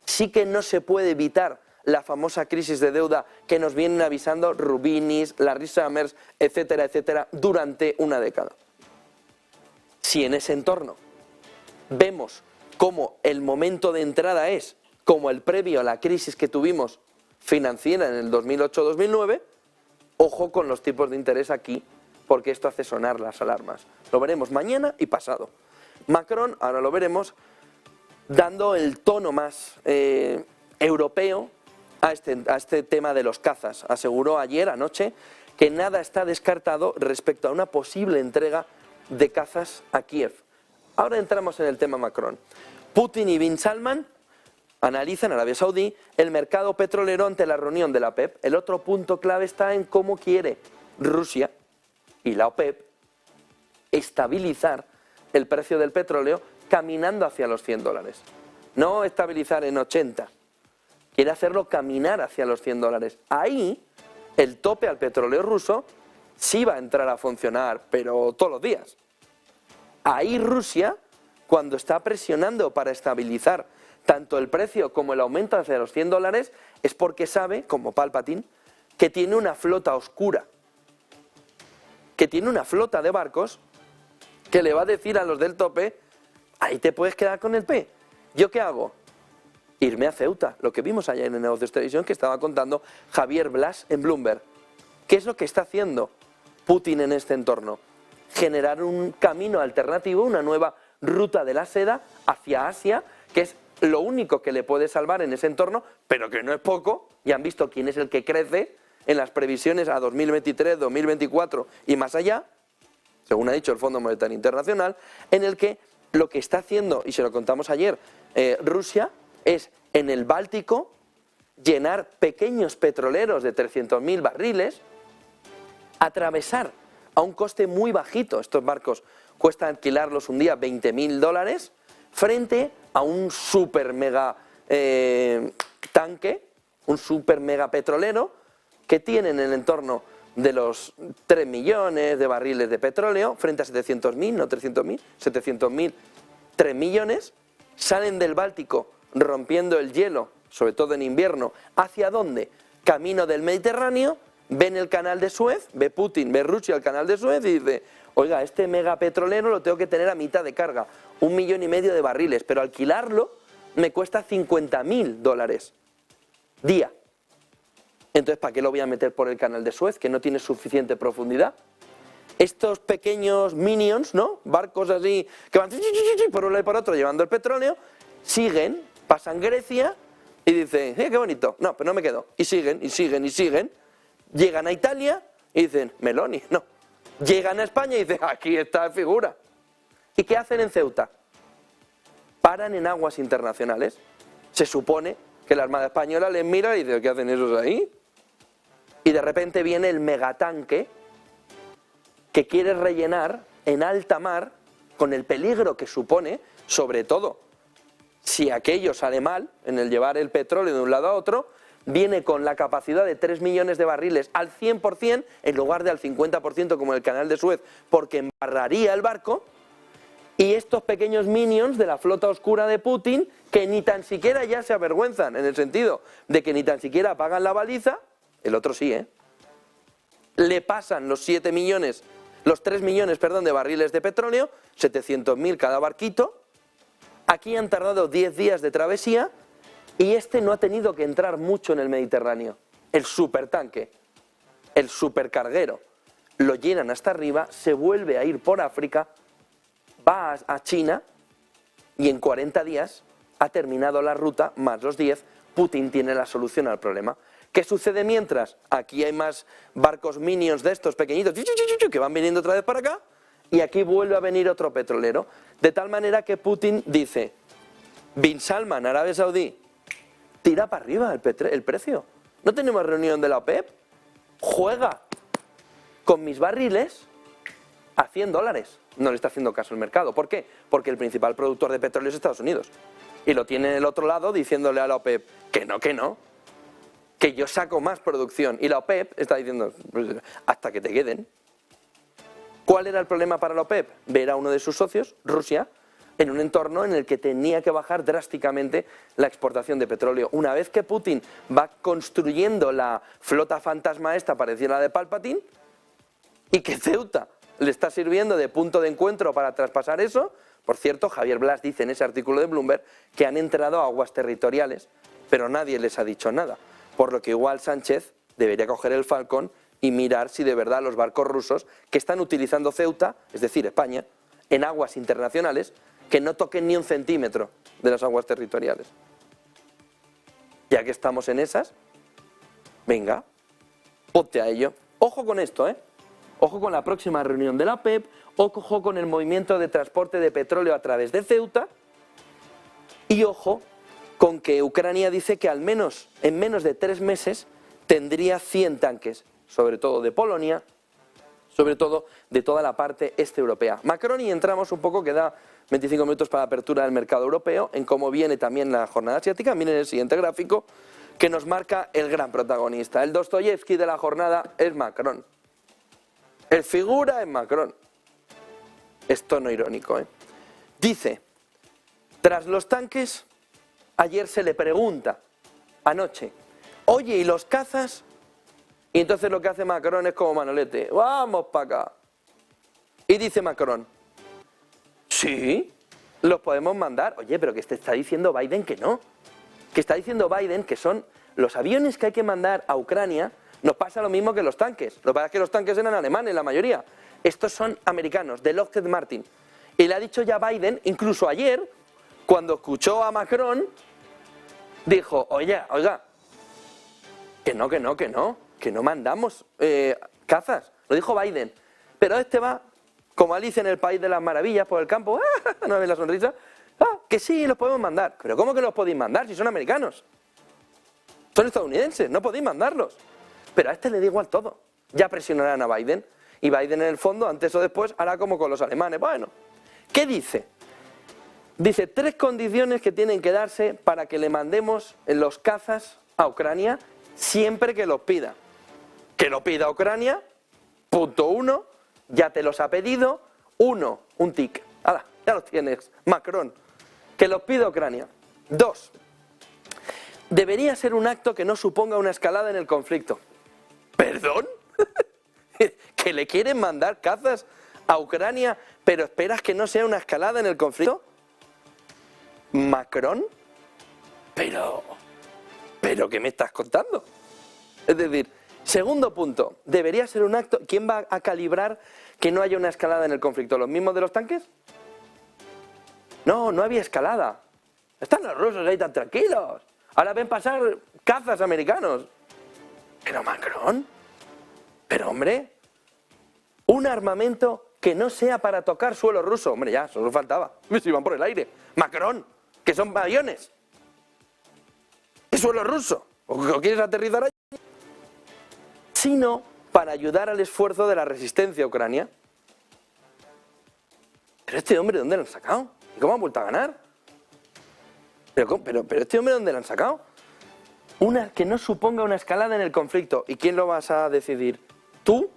sí que no se puede evitar la famosa crisis de deuda que nos vienen avisando Rubinis, Larry Summers, etcétera, etcétera, durante una década? Si en ese entorno vemos cómo el momento de entrada es como el previo a la crisis que tuvimos financiera en el 2008-2009, ojo con los tipos de interés aquí, porque esto hace sonar las alarmas. Lo veremos mañana y pasado. Macron, ahora lo veremos, dando el tono más europeo a este tema de los cazas. Aseguró ayer, anoche, que nada está descartado respecto a una posible entrega de cazas a Kiev. Ahora entramos en el tema Macron. Putin y Bin Salman analizan, Arabia Saudí, el mercado petrolero ante la reunión de la OPEP. El otro punto clave está en cómo quiere Rusia y la OPEP estabilizar el precio del petróleo caminando hacia los $100. No estabilizar en 80, quiere hacerlo caminar hacia los $100. Ahí el tope al petróleo ruso sí va a entrar a funcionar, pero todos los días. ahí Rusia, cuando está presionando para estabilizar tanto el precio como el aumento hacia los $100, es porque sabe, como Palpatine, que tiene una flota oscura, que tiene una flota de barcos que le va a decir a los del tope, ahí te puedes quedar con el P. ¿Yo qué hago? Irme a Ceuta, lo que vimos ayer en el Negocios Televisión que estaba contando Javier Blas en Bloomberg. ¿Qué es lo que está haciendo Putin en este entorno? Generar un camino alternativo, una nueva ruta de la seda hacia Asia, que es lo único que le puede salvar en ese entorno, pero que no es poco. Ya han visto quién es el que crece en las previsiones a 2023, 2024 y más allá, según ha dicho el Fondo Monetario Internacional, en el que lo que está haciendo, y se lo contamos ayer, Rusia, es en el Báltico llenar pequeños petroleros de 300.000 barriles, atravesar a un coste muy bajito, estos barcos cuesta alquilarlos un día $20.000, frente a un super mega tanque, un super mega petrolero, que tiene en el entorno de los 3 millones de barriles de petróleo, frente a 700.000, no 300.000, 700.000, 3 millones, salen del Báltico rompiendo el hielo, sobre todo en invierno, ¿hacia dónde? Camino del Mediterráneo, ven el canal de Suez, ve Putin, ve Rusia el canal de Suez y dice, oiga, este mega petrolero lo tengo que tener a mitad de carga, 1,5 millones de barriles, pero alquilarlo me cuesta $50.000 día. Entonces, ¿para qué lo voy a meter por el canal de Suez, que no tiene suficiente profundidad? Estos pequeños minions, ¿no? Barcos así, que van por un lado y por otro llevando el petróleo, siguen, pasan Grecia y dicen, qué bonito, no, pero no me quedo. Y siguen, y siguen, y siguen. Llegan a Italia y dicen, Meloni, no. Llegan a España y dicen, aquí está la figura. ¿Y qué hacen en Ceuta? Paran en aguas internacionales. Se supone que la Armada Española les mira y dice, ¿qué hacen esos ahí? Y de repente viene el megatanque que quiere rellenar en alta mar con el peligro que supone, sobre todo, si aquello sale mal en el llevar el petróleo de un lado a otro, viene con la capacidad de 3 millones de barriles al 100% en lugar de al 50% como en el canal de Suez, porque embarraría el barco, y estos pequeños minions de la flota oscura de Putin, que ni tan siquiera ya se avergüenzan, en el sentido de que ni tan siquiera apagan la baliza, el otro sí, le pasan los 3 millones, de barriles de petróleo, 700.000 cada barquito. Aquí han tardado 10 días de travesía y este no ha tenido que entrar mucho en el Mediterráneo. El supertanque, el supercarguero, lo llenan hasta arriba, se vuelve a ir por África, va a China y en 40 días ha terminado la ruta, más los 10, Putin tiene la solución al problema. ¿Qué sucede mientras? Aquí hay más barcos minions de estos pequeñitos que van viniendo otra vez para acá y aquí vuelve a venir otro petrolero. De tal manera que Putin dice, Bin Salman, Arabia Saudí, tira para arriba el precio. ¿No tenemos reunión de la OPEP? Juega con mis barriles a $100. No le está haciendo caso el mercado. ¿Por qué? Porque el principal productor de petróleo es Estados Unidos. Y lo tiene en el otro lado diciéndole a la OPEP que no, que yo saco más producción. Y la OPEP está diciendo, pues, hasta que te queden. ¿Cuál era el problema para la OPEP? Ver a uno de sus socios, Rusia, en un entorno en el que tenía que bajar drásticamente la exportación de petróleo. Una vez que Putin va construyendo la flota fantasma esta parecida a la de Palpatine, y que Ceuta le está sirviendo de punto de encuentro para traspasar eso, por cierto, Javier Blas dice en ese artículo de Bloomberg que han entrado a aguas territoriales, pero nadie les ha dicho nada. Por lo que igual Sánchez debería coger el Falcón y mirar si de verdad los barcos rusos que están utilizando Ceuta, es decir, España, en aguas internacionales, que no toquen ni un centímetro de las aguas territoriales. Ya que estamos en esas, venga, ponte a ello. Ojo con esto, Ojo con la próxima reunión de la OPEP, ojo con el movimiento de transporte de petróleo a través de Ceuta y ojo con que Ucrania dice que al menos en menos de 3 meses tendría 100 tanques, sobre todo de Polonia, sobre todo de toda la parte este europea. Macron, y entramos un poco, queda 25 minutos para la apertura del mercado europeo, en cómo viene también la jornada asiática. Miren el siguiente gráfico que nos marca el gran protagonista. El Dostoyevsky de la jornada es Macron. El figura es Macron. es tono irónico, ¿eh? Dice, tras los tanques, ayer se le pregunta, anoche, oye, ¿y los cazas? Y entonces lo que hace Macron es como Manolete, vamos para acá. Y dice Macron, sí, los podemos mandar. Oye, pero que te está diciendo Biden que no. Que está diciendo Biden que son los aviones que hay que mandar a Ucrania. Nos pasa lo mismo que los tanques. Lo que pasa es que los tanques eran alemanes, la mayoría. Estos son americanos, de Lockheed Martin. Y le ha dicho ya Biden, incluso ayer, cuando escuchó a Macron, dijo, oiga, que no mandamos cazas. Lo dijo Biden. Pero este va, como Alicia en el País de las Maravillas, por el campo, no ves la sonrisa, que sí, los podemos mandar. Pero ¿cómo que los podéis mandar si son americanos? Son estadounidenses, no podéis mandarlos. Pero a este le da igual todo. Ya presionarán a Biden. Y Biden en el fondo, antes o después, hará como con los alemanes. Bueno, ¿qué dice? Dice 3 condiciones que tienen que darse para que le mandemos los cazas a Ucrania siempre que los pida. Que lo pida Ucrania, punto 1, ya te los ha pedido, 1, un tic. ¡Hala! Ya los tienes, Macron. Que los pida Ucrania. 2, debería ser un acto que no suponga una escalada en el conflicto. ¿Perdón? ¿Que le quieren mandar cazas a Ucrania, pero esperas que no sea una escalada en el conflicto? ¿Macron? Pero ¿qué me estás contando? Es decir, segundo punto, debería ser un acto... ¿Quién va a calibrar que no haya una escalada en el conflicto? ¿Los mismos de los tanques? No había escalada. Están los rusos ahí tan tranquilos. Ahora ven pasar cazas americanos. ¿Pero Macron? Pero hombre, un armamento que no sea para tocar suelo ruso. Hombre, ya, solo faltaba. Se iban por el aire. Macron, que son aviones. ¿Es suelo ruso? ¿O quieres aterrizar allí? Sino para ayudar al esfuerzo de la resistencia a Ucrania. Pero este hombre, ¿dónde lo han sacado? ¿Y cómo ha vuelto a ganar? Pero este hombre, ¿dónde lo han sacado? Una que no suponga una escalada en el conflicto. ¿Y quién lo vas a decidir? ¿Tú?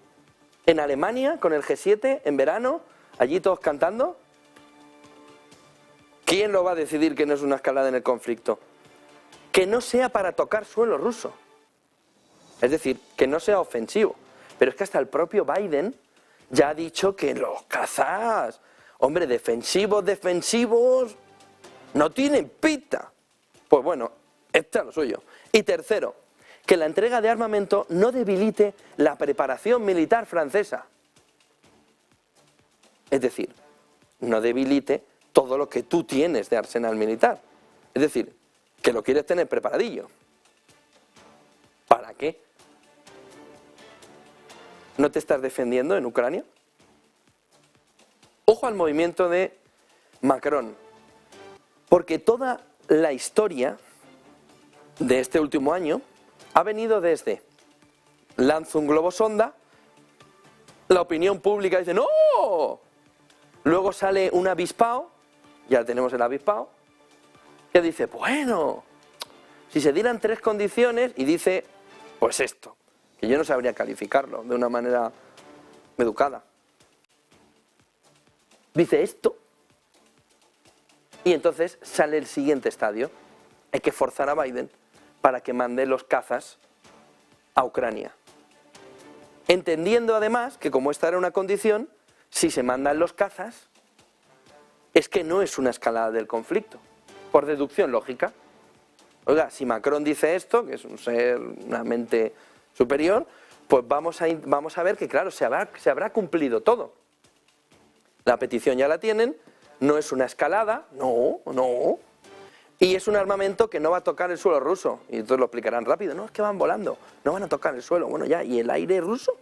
¿En Alemania, con el G7, en verano, allí todos cantando? ¿Quién lo va a decidir que no es una escalada en el conflicto? Que no sea para tocar suelo ruso. Es decir, que no sea ofensivo. Pero es que hasta el propio Biden ya ha dicho que los cazas, hombre, defensivos, no tienen pinta. Pues bueno, este es lo suyo. Y tercero, que la entrega de armamento no debilite la preparación militar francesa. Es decir, no debilite todo lo que tú tienes de arsenal militar. Es decir, que lo quieres tener preparadillo. ¿Para qué? ¿No te estás defendiendo en Ucrania? Ojo al movimiento de Macron, porque toda la historia de este último año ha venido desde lanza un globo sonda, la opinión pública dice ¡no! Luego sale un avispao, ya tenemos el avispao, que dice, bueno, si se dieran 3 condiciones, y dice, pues esto, que yo no sabría calificarlo de una manera educada. Dice esto, y entonces sale el siguiente estadio. Hay que forzar a Biden para que mande los cazas a Ucrania. Entendiendo además que como esta era una condición, si se mandan los cazas, es que no es una escalada del conflicto, por deducción lógica. Oiga, si Macron dice esto, que es un ser, una mente superior, pues vamos a ver que claro, se habrá cumplido todo. La petición ya la tienen, no es una escalada, no. Y es un armamento que no va a tocar el suelo ruso. Y entonces lo explicarán rápido. No, es que van volando, no van a tocar el suelo. Bueno, ya, ¿y el aire ruso?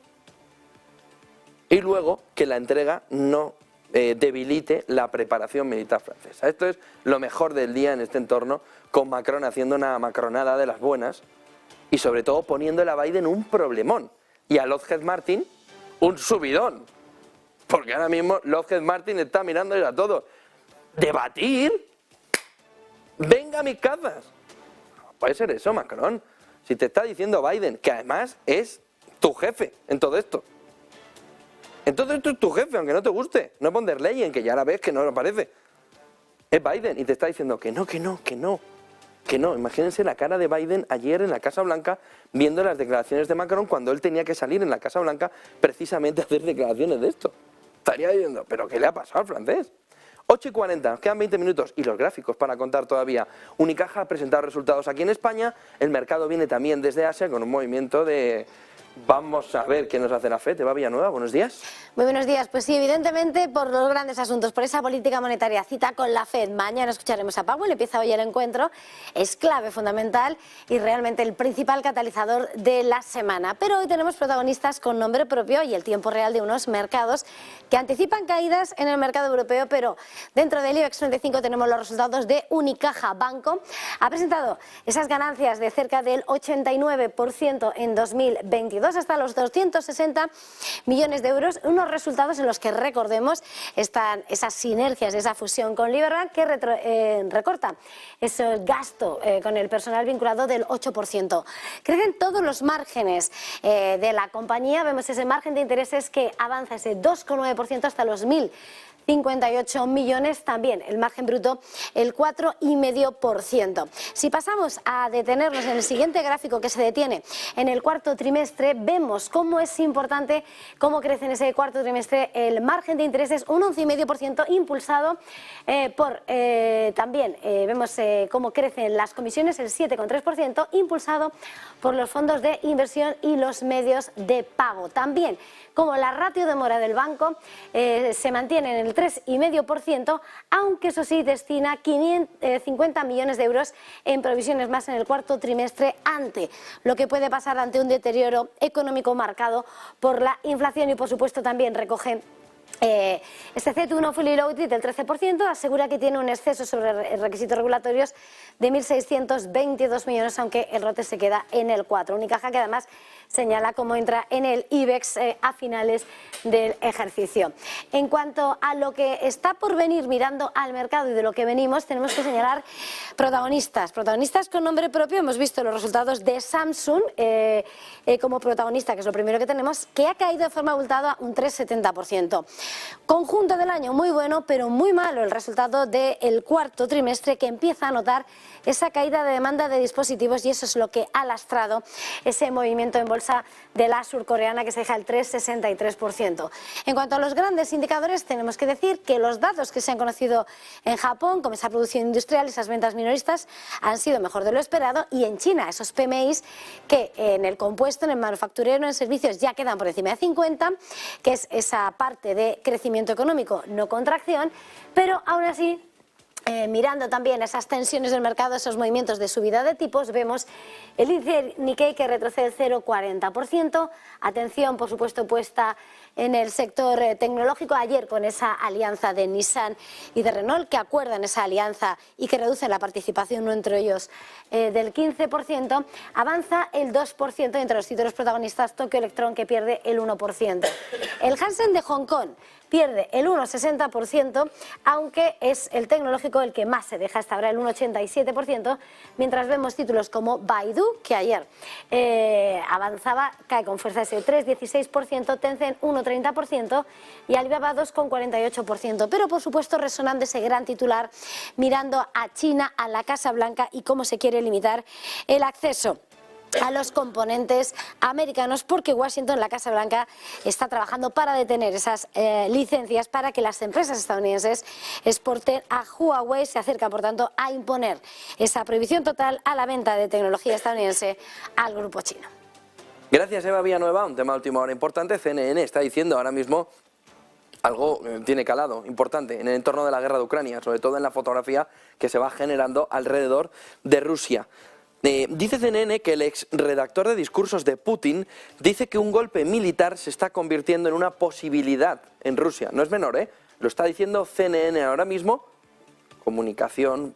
Y luego que la entrega no debilite la preparación militar francesa. Esto es lo mejor del día en este entorno, con Macron haciendo una macronada de las buenas y sobre todo poniéndole a Biden un problemón y a Lockheed Martin un subidón. Porque ahora mismo Lockheed Martin está mirándole a todos. ¿Debatir? ¡Venga mis cazas! Puede ser eso, Macron. Si te está diciendo Biden, que además es tu jefe en todo esto. Entonces tú es tu jefe, aunque no te guste. No es von der Leyen, que ya la ves que no lo parece. Es Biden y te está diciendo que no, que no, que no. Que no, imagínense la cara de Biden ayer en la Casa Blanca viendo las declaraciones de Macron cuando él tenía que salir en la Casa Blanca precisamente a hacer declaraciones de esto. Estaría diciendo, ¿pero qué le ha pasado al francés? 8:40, nos quedan 20 minutos y los gráficos para contar todavía. Unicaja ha presentado resultados aquí en España, el mercado viene también desde Asia con un movimiento de... Vamos a ver qué nos hace la FED. Eva Villanueva, buenos días. Muy buenos días. Pues sí, evidentemente por los grandes asuntos, por esa política monetaria, cita con la FED. Mañana escucharemos a Powell, empieza hoy el encuentro. Es clave, fundamental y realmente el principal catalizador de la semana. Pero hoy tenemos protagonistas con nombre propio y el tiempo real de unos mercados que anticipan caídas en el mercado europeo, pero dentro del IBEX 35 tenemos los resultados de Unicaja Banco. Ha presentado esas ganancias de cerca del 89% en 2022. Hasta los 260 millones de euros, unos resultados en los que recordemos están esas sinergias, esa fusión con Liberbank que recorta ese gasto con el personal vinculado del 8%. Crecen todos los márgenes de la compañía, vemos ese margen de intereses que avanza ese 2,9% hasta los 1.058 millones, también el margen bruto el 4,5%. Si pasamos a detenernos en el siguiente gráfico que se detiene en el cuarto trimestre, vemos cómo es importante, cómo crece en ese cuarto trimestre el margen de intereses, un 11,5% impulsado por también vemos cómo crecen las comisiones, el 7,3%, impulsado por los fondos de inversión y los medios de pago. También como la ratio de mora del banco se mantiene en el 3,5%, aunque eso sí destina 50 millones de euros en provisiones más en el cuarto trimestre ante lo que puede pasar ante un deterioro económico marcado por la inflación y por supuesto también recoge este CET1 fully loaded del 13%, asegura que tiene un exceso sobre requisitos regulatorios de 1.622 millones, aunque el ROTE se queda en el 4%. Unicaja que además señala cómo entra en el IBEX a finales del ejercicio. En cuanto a lo que está por venir mirando al mercado y de lo que venimos, tenemos que señalar protagonistas con nombre propio. Hemos visto los resultados de Samsung como protagonista, que es lo primero que tenemos, que ha caído de forma abultada un 3,70%. Conjunto del año muy bueno, pero muy malo el resultado del cuarto trimestre, que empieza a notar esa caída de demanda de dispositivos y eso es lo que ha lastrado ese movimiento en bolsa de la surcoreana que se deja el 3,63%. En cuanto a los grandes indicadores, tenemos que decir que los datos que se han conocido en Japón, como esa producción industrial, esas ventas minoristas, han sido mejor de lo esperado, y en China esos PMIs que en el compuesto, en el manufacturero, en servicios ya quedan por encima de 50, que es esa parte de crecimiento económico, no contracción, pero aún así mirando también esas tensiones del mercado, esos movimientos de subida de tipos, vemos el índice Nikkei que retrocede el 0,40%. Atención, por supuesto, puesta en el sector tecnológico. Ayer con esa alianza de Nissan y de Renault, que acuerdan esa alianza y que reducen la participación entre ellos del 15%, avanza el 2% entre los títulos protagonistas. Tokyo Electron que pierde el 1%. El Hansen de Hong Kong pierde el 1,60%, aunque es el tecnológico el que más se deja hasta ahora, el 1,87%, mientras vemos títulos como Baidu, que ayer avanzaba, cae con fuerza ese 3,16%, Tencent 1,30% y Alibaba 2,48%. Pero por supuesto resonando ese gran titular mirando a China, a la Casa Blanca y cómo se quiere limitar el acceso a los componentes americanos, porque Washington, la Casa Blanca, está trabajando para detener esas licencias para que las empresas estadounidenses exporten a Huawei. Se acerca, por tanto, a imponer esa prohibición total a la venta de tecnología estadounidense al grupo chino. Gracias, Eva Villanueva. Un tema de última hora importante. CNN está diciendo ahora mismo algo tiene calado importante en el entorno de la guerra de Ucrania, sobre todo en la fotografía que se va generando alrededor de Rusia. Dice CNN que el ex redactor de discursos de Putin dice que un golpe militar se está convirtiendo en una posibilidad en Rusia. No es menor, ¿eh? Lo está diciendo CNN ahora mismo. Comunicación,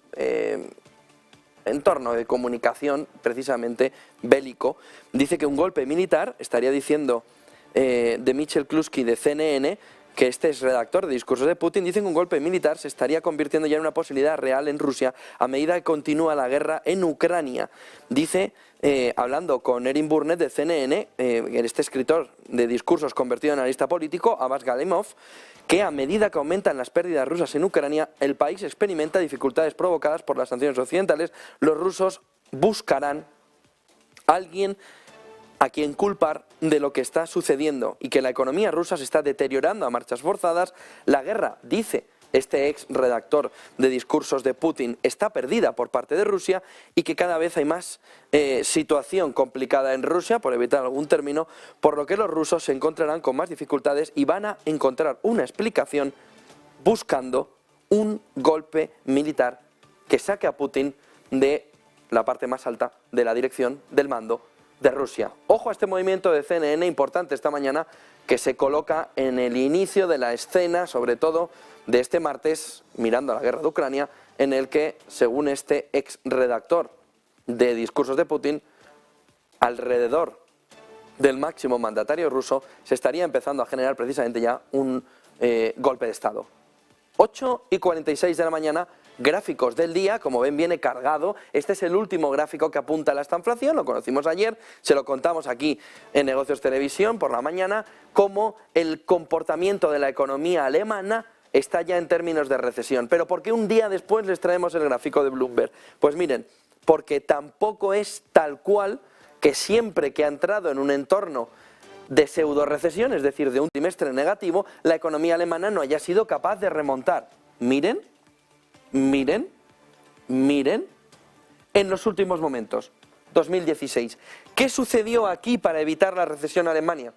entorno de comunicación precisamente bélico. Dice que un golpe militar, estaría diciendo de Mitchell Kluski de CNN, que este es redactor de discursos de Putin, dicen que un golpe militar se estaría convirtiendo ya en una posibilidad real en Rusia a medida que continúa la guerra en Ucrania. Dice, hablando con Erin Burnett de CNN, este escritor de discursos convertido en analista político, Abbas Galimov, que a medida que aumentan las pérdidas rusas en Ucrania, el país experimenta dificultades provocadas por las sanciones occidentales. Los rusos buscarán a alguien a quien culpar de lo que está sucediendo y que la economía rusa se está deteriorando a marchas forzadas. La guerra, dice este ex redactor de discursos de Putin, está perdida por parte de Rusia y que cada vez hay más situación complicada en Rusia, por evitar algún término, por lo que los rusos se encontrarán con más dificultades y van a encontrar una explicación buscando un golpe militar que saque a Putin de la parte más alta de la dirección del mando de Rusia. Ojo a este movimiento de CNN importante esta mañana que se coloca en el inicio de la escena, sobre todo de este martes, mirando a la guerra de Ucrania, en el que, según este ex redactor de discursos de Putin, alrededor del máximo mandatario ruso se estaría empezando a generar precisamente ya un golpe de Estado. 8:46 de la mañana, gráficos del día, como ven viene cargado. Este es el último gráfico que apunta a la estanflación, lo conocimos ayer, se lo contamos aquí en Negocios Televisión por la mañana, cómo el comportamiento de la economía alemana está ya en términos de recesión. Pero ¿por qué un día después les traemos el gráfico de Bloomberg? Pues miren, porque tampoco es tal cual que siempre que ha entrado en un entorno de pseudo recesión, es decir, de un trimestre negativo, la economía alemana no haya sido capaz de remontar. Miren, miren, miren, en los últimos momentos, 2016. ¿Qué sucedió aquí para evitar la recesión en Alemania?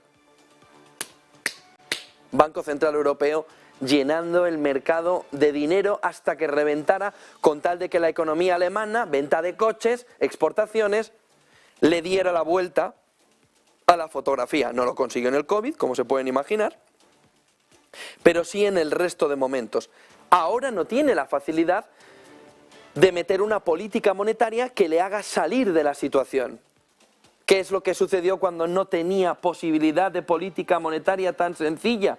Banco Central Europeo llenando el mercado de dinero hasta que reventara, con tal de que la economía alemana, venta de coches, exportaciones, le diera la vuelta a la fotografía. No lo consiguió en el COVID, como se pueden imaginar, pero sí en el resto de momentos. Ahora no tiene la facilidad de meter una política monetaria que le haga salir de la situación. ¿Qué es lo que sucedió cuando no tenía posibilidad de política monetaria tan sencilla?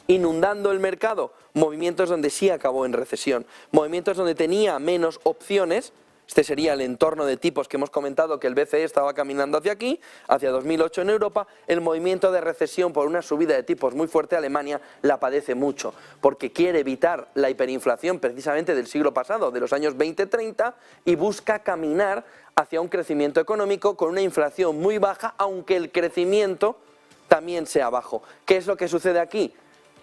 Inundando el mercado, movimientos donde sí acabó en recesión, movimientos donde tenía menos opciones. Este sería el entorno de tipos que hemos comentado, que el BCE estaba caminando hacia aquí, hacia 2008 en Europa. El movimiento de recesión por una subida de tipos muy fuerte, Alemania la padece mucho, porque quiere evitar la hiperinflación precisamente del siglo pasado, de los años 20-30, y busca caminar hacia un crecimiento económico con una inflación muy baja, aunque el crecimiento también sea bajo. ¿Qué es lo que sucede aquí?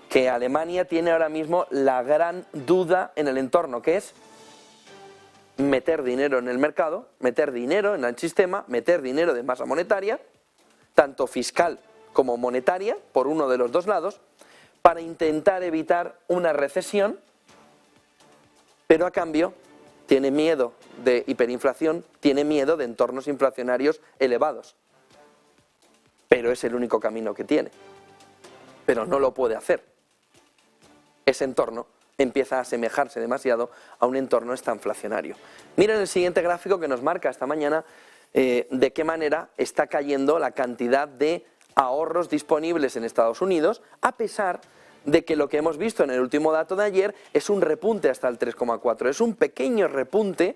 Que Alemania tiene ahora mismo la gran duda en el entorno, que es meter dinero en el mercado, meter dinero en el sistema, meter dinero de masa monetaria, tanto fiscal como monetaria, por uno de los dos lados, para intentar evitar una recesión, pero a cambio tiene miedo de hiperinflación, tiene miedo de entornos inflacionarios elevados. Pero es el único camino que tiene. Pero no lo puede hacer. Ese entorno empieza a asemejarse demasiado a un entorno estanflacionario. Miren el siguiente gráfico que nos marca esta mañana de qué manera está cayendo la cantidad de ahorros disponibles en Estados Unidos, a pesar de que lo que hemos visto en el último dato de ayer es un repunte hasta el 3,4. Es un pequeño repunte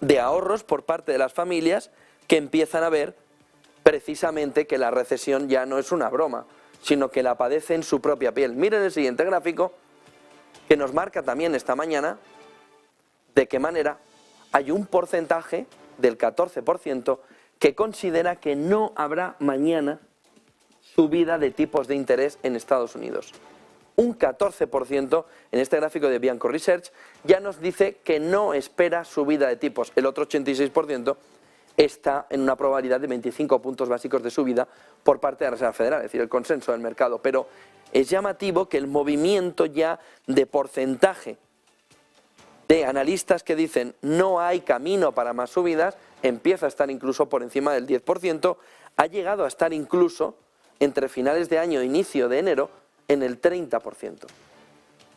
de ahorros por parte de las familias que empiezan a ver precisamente que la recesión ya no es una broma, sino que la padece en su propia piel. Miren el siguiente gráfico, que nos marca también esta mañana de qué manera hay un porcentaje del 14% que considera que no habrá mañana subida de tipos de interés en Estados Unidos. Un 14% en este gráfico de Bianco Research ya nos dice que no espera subida de tipos. El otro 86% está en una probabilidad de 25 puntos básicos de subida por parte de la Reserva Federal, es decir, el consenso del mercado. Pero es llamativo que el movimiento ya de porcentaje de analistas que dicen no hay camino para más subidas empieza a estar incluso por encima del 10%, ha llegado a estar incluso entre finales de año e inicio de enero en el 30%,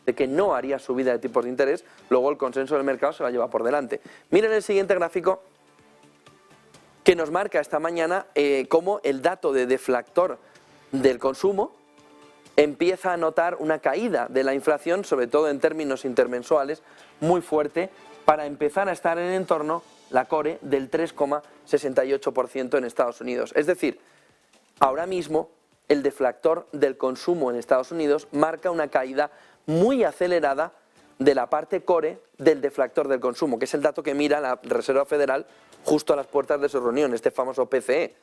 de que no haría subida de tipos de interés. Luego el consenso del mercado se la lleva por delante. Miren el siguiente gráfico que nos marca esta mañana cómo el dato de deflactor del consumo empieza a notar una caída de la inflación, sobre todo en términos intermensuales, muy fuerte, para empezar a estar en el entorno, la core, del 3,68% en Estados Unidos. Es decir, ahora mismo el deflactor del consumo en Estados Unidos marca una caída muy acelerada de la parte core del deflactor del consumo, que es el dato que mira la Reserva Federal justo a las puertas de su reunión, este famoso PCE.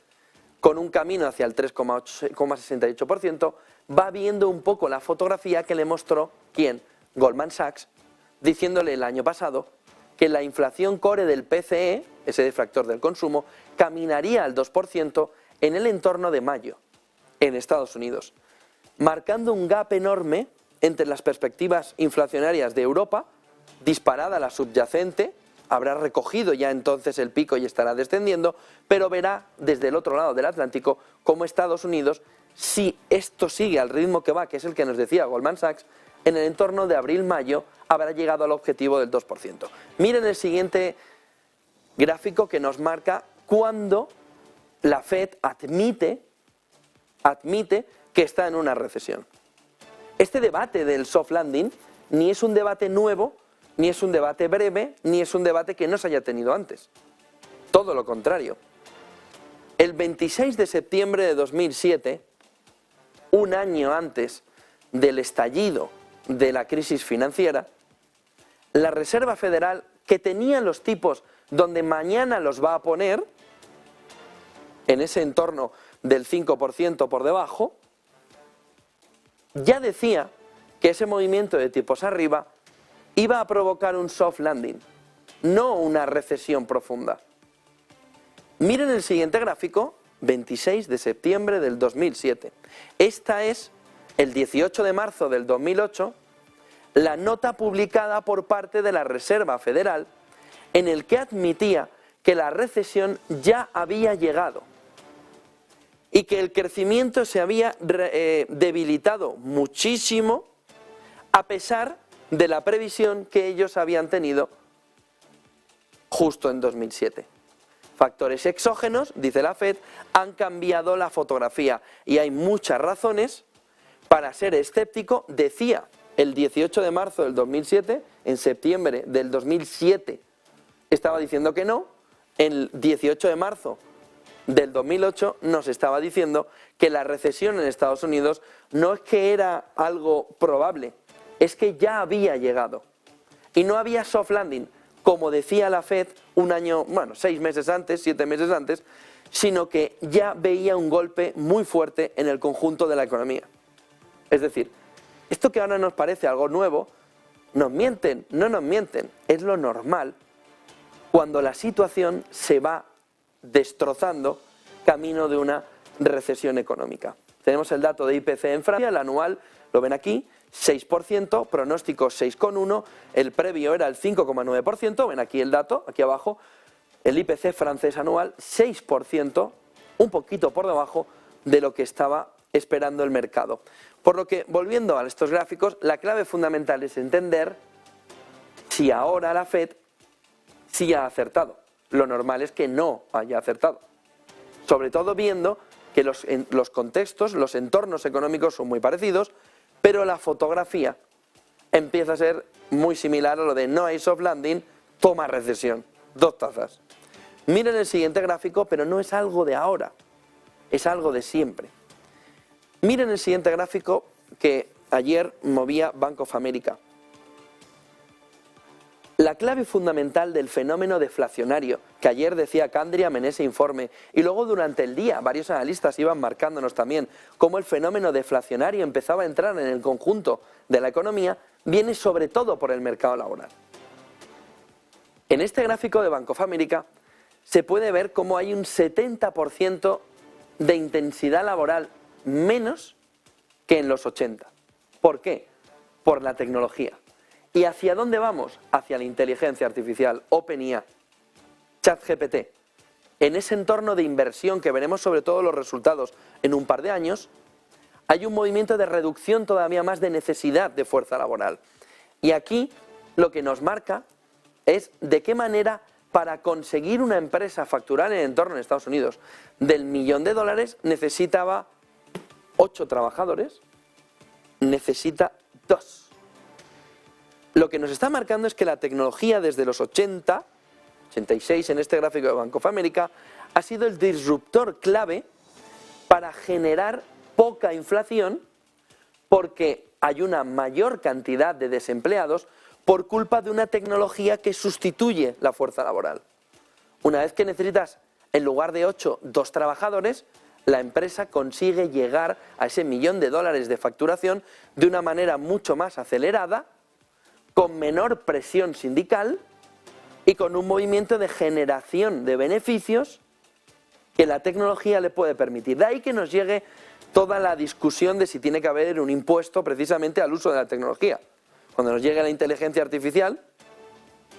Con un camino hacia el 3,68%, va viendo un poco la fotografía que le mostró, ¿quién? Goldman Sachs, diciéndole el año pasado que la inflación core del PCE, ese deflactor del consumo, caminaría al 2% en el entorno de mayo, en Estados Unidos, marcando un gap enorme entre las perspectivas inflacionarias de Europa, disparada la subyacente, habrá recogido ya entonces el pico y estará descendiendo, pero verá desde el otro lado del Atlántico cómo Estados Unidos, si esto sigue al ritmo que va, que es el que nos decía Goldman Sachs, en el entorno de abril-mayo habrá llegado al objetivo del 2%. Miren el siguiente gráfico que nos marca cuando la Fed admite que está en una recesión. Este debate del soft landing ni es un debate nuevo, ni es un debate breve, ni es un debate que no se haya tenido antes. Todo lo contrario. El 26 de septiembre de 2007, un año antes del estallido de la crisis financiera, la Reserva Federal, que tenía los tipos donde mañana los va a poner, en ese entorno del 5% por debajo, ya decía que ese movimiento de tipos arriba iba a provocar un soft landing, no una recesión profunda. Miren el siguiente gráfico, 26 de septiembre del 2007. Esta es, el 18 de marzo del 2008, la nota publicada por parte de la Reserva Federal en el que admitía que la recesión ya había llegado y que el crecimiento se había debilitado muchísimo a pesar de la previsión que ellos habían tenido justo en 2007. Factores exógenos, dice la Fed, han cambiado la fotografía y hay muchas razones para ser escéptico, decía el 18 de marzo del 2007, en septiembre del 2007 estaba diciendo que no, el 18 de marzo del 2008 nos estaba diciendo que la recesión en Estados Unidos no es que era algo probable, es que ya había llegado. Y no había soft landing, como decía la Fed un año, 6 meses antes, 7 meses antes, sino que ya veía un golpe muy fuerte en el conjunto de la economía. Es decir, esto que ahora nos parece algo nuevo, nos mienten, no nos mienten, es lo normal cuando la situación se va destrozando camino de una recesión económica. Tenemos el dato de IPC en Francia, el anual, lo ven aquí, 6%, pronóstico 6,1%, el previo era el 5,9%, ven aquí el dato, aquí abajo, el IPC francés anual 6%, un poquito por debajo de lo que estaba esperando el mercado. Por lo que, volviendo a estos gráficos, la clave fundamental es entender si ahora la Fed sí ha acertado. Lo normal es que no haya acertado. Sobre todo viendo que los contextos, los entornos económicos son muy parecidos, pero la fotografía empieza a ser muy similar a lo de no hay soft landing, toma recesión. 2 tazas. Miren el siguiente gráfico, pero no es algo de ahora, es algo de siempre. Miren el siguiente gráfico que ayer movía Bank of America. La clave fundamental del fenómeno deflacionario, que ayer decía Kandriam en ese informe, y luego durante el día varios analistas iban marcándonos también cómo el fenómeno deflacionario empezaba a entrar en el conjunto de la economía, viene sobre todo por el mercado laboral. En este gráfico de Bank of America se puede ver cómo hay un 70% de intensidad laboral menos que en los 80. ¿Por qué? Por la tecnología. ¿Y hacia dónde vamos? Hacia la inteligencia artificial, OpenIA, ChatGPT. En ese entorno de inversión que veremos sobre todo los resultados en un par de años, hay un movimiento de reducción todavía más de necesidad de fuerza laboral. Y aquí lo que nos marca es de qué manera para conseguir una empresa facturar en el entorno de Estados Unidos del $1.000.000 necesitaba 8 trabajadores necesita 2. Lo que nos está marcando es que la tecnología desde los 80, 86 en este gráfico de Bank of America, ha sido el disruptor clave para generar poca inflación, porque hay una mayor cantidad de desempleados por culpa de una tecnología que sustituye la fuerza laboral. Una vez que necesitas, en lugar de 8, 2 trabajadores, la empresa consigue llegar a ese $1 millón de facturación de una manera mucho más acelerada, con menor presión sindical y con un movimiento de generación de beneficios que la tecnología le puede permitir. De ahí que nos llegue toda la discusión de si tiene que haber un impuesto precisamente al uso de la tecnología. Cuando nos llegue la inteligencia artificial,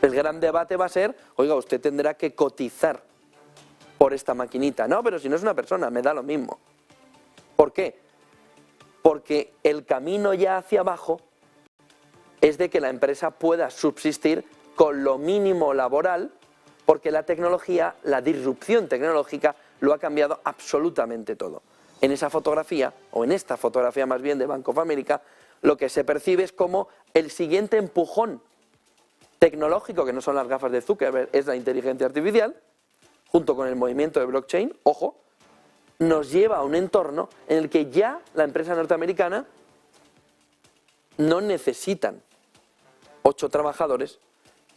el gran debate va a ser, oiga, usted tendrá que cotizar por esta maquinita. No, pero si no es una persona, me da lo mismo. ¿Por qué? Porque el camino ya hacia abajo es de que la empresa pueda subsistir con lo mínimo laboral, porque la tecnología, la disrupción tecnológica, lo ha cambiado absolutamente todo. En esa fotografía, o en esta fotografía más bien de Bank of America, lo que se percibe es como el siguiente empujón tecnológico, que no son las gafas de Zuckerberg, es la inteligencia artificial, junto con el movimiento de blockchain, ojo, nos lleva a un entorno en el que ya la empresa norteamericana no necesitan 8 trabajadores,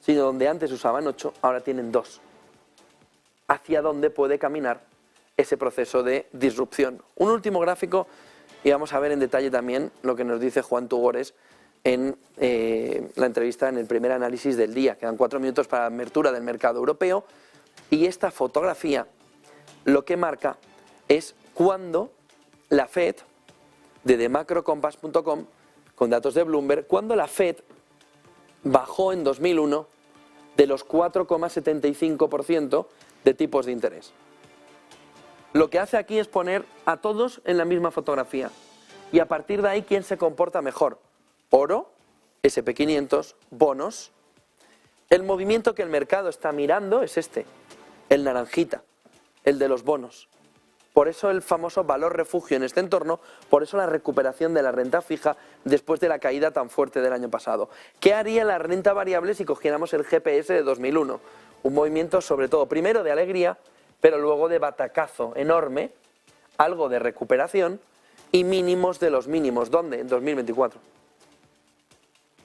sino donde antes usaban 8, ahora tienen 2. ¿Hacia dónde puede caminar ese proceso de disrupción? Un último gráfico y vamos a ver en detalle también lo que nos dice Juan Tugores en la entrevista en el primer análisis del día. Quedan 4 minutos para la apertura del mercado europeo y esta fotografía lo que marca es cuando la Fed, de TheMacroCompass.com, con datos de Bloomberg, cuando la Fed bajó en 2001 de los 4,75% de tipos de interés. Lo que hace aquí es poner a todos en la misma fotografía y a partir de ahí, ¿quién se comporta mejor? Oro, SP500, bonos. El movimiento que el mercado está mirando es este, el naranjita, el de los bonos. Por eso el famoso valor refugio en este entorno, por eso la recuperación de la renta fija después de la caída tan fuerte del año pasado. ¿Qué haría la renta variable si cogiéramos el GPS de 2001? Un movimiento sobre todo, primero de alegría, pero luego de batacazo enorme, algo de recuperación y mínimos de los mínimos. ¿Dónde? En 2024.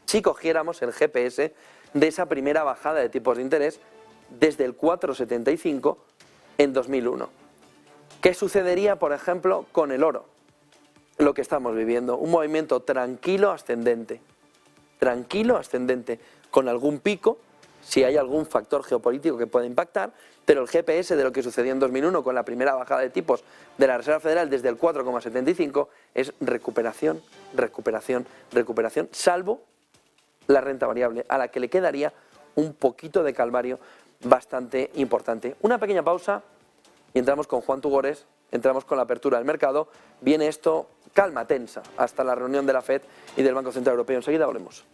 Si cogiéramos el GPS de esa primera bajada de tipos de interés desde el 4,75 en 2001. ¿Qué sucedería, por ejemplo, con el oro? Lo que estamos viviendo, un movimiento tranquilo ascendente, con algún pico, si hay algún factor geopolítico que pueda impactar, pero el GPS de lo que sucedió en 2001 con la primera bajada de tipos de la Reserva Federal desde el 4,75 es recuperación, salvo la renta variable, a la que le quedaría un poquito de calvario bastante importante. Una pequeña pausa y entramos con Juan Tugores, entramos con la apertura del mercado. Viene esto, calma tensa, hasta la reunión de la FED y del Banco Central Europeo. Enseguida volvemos.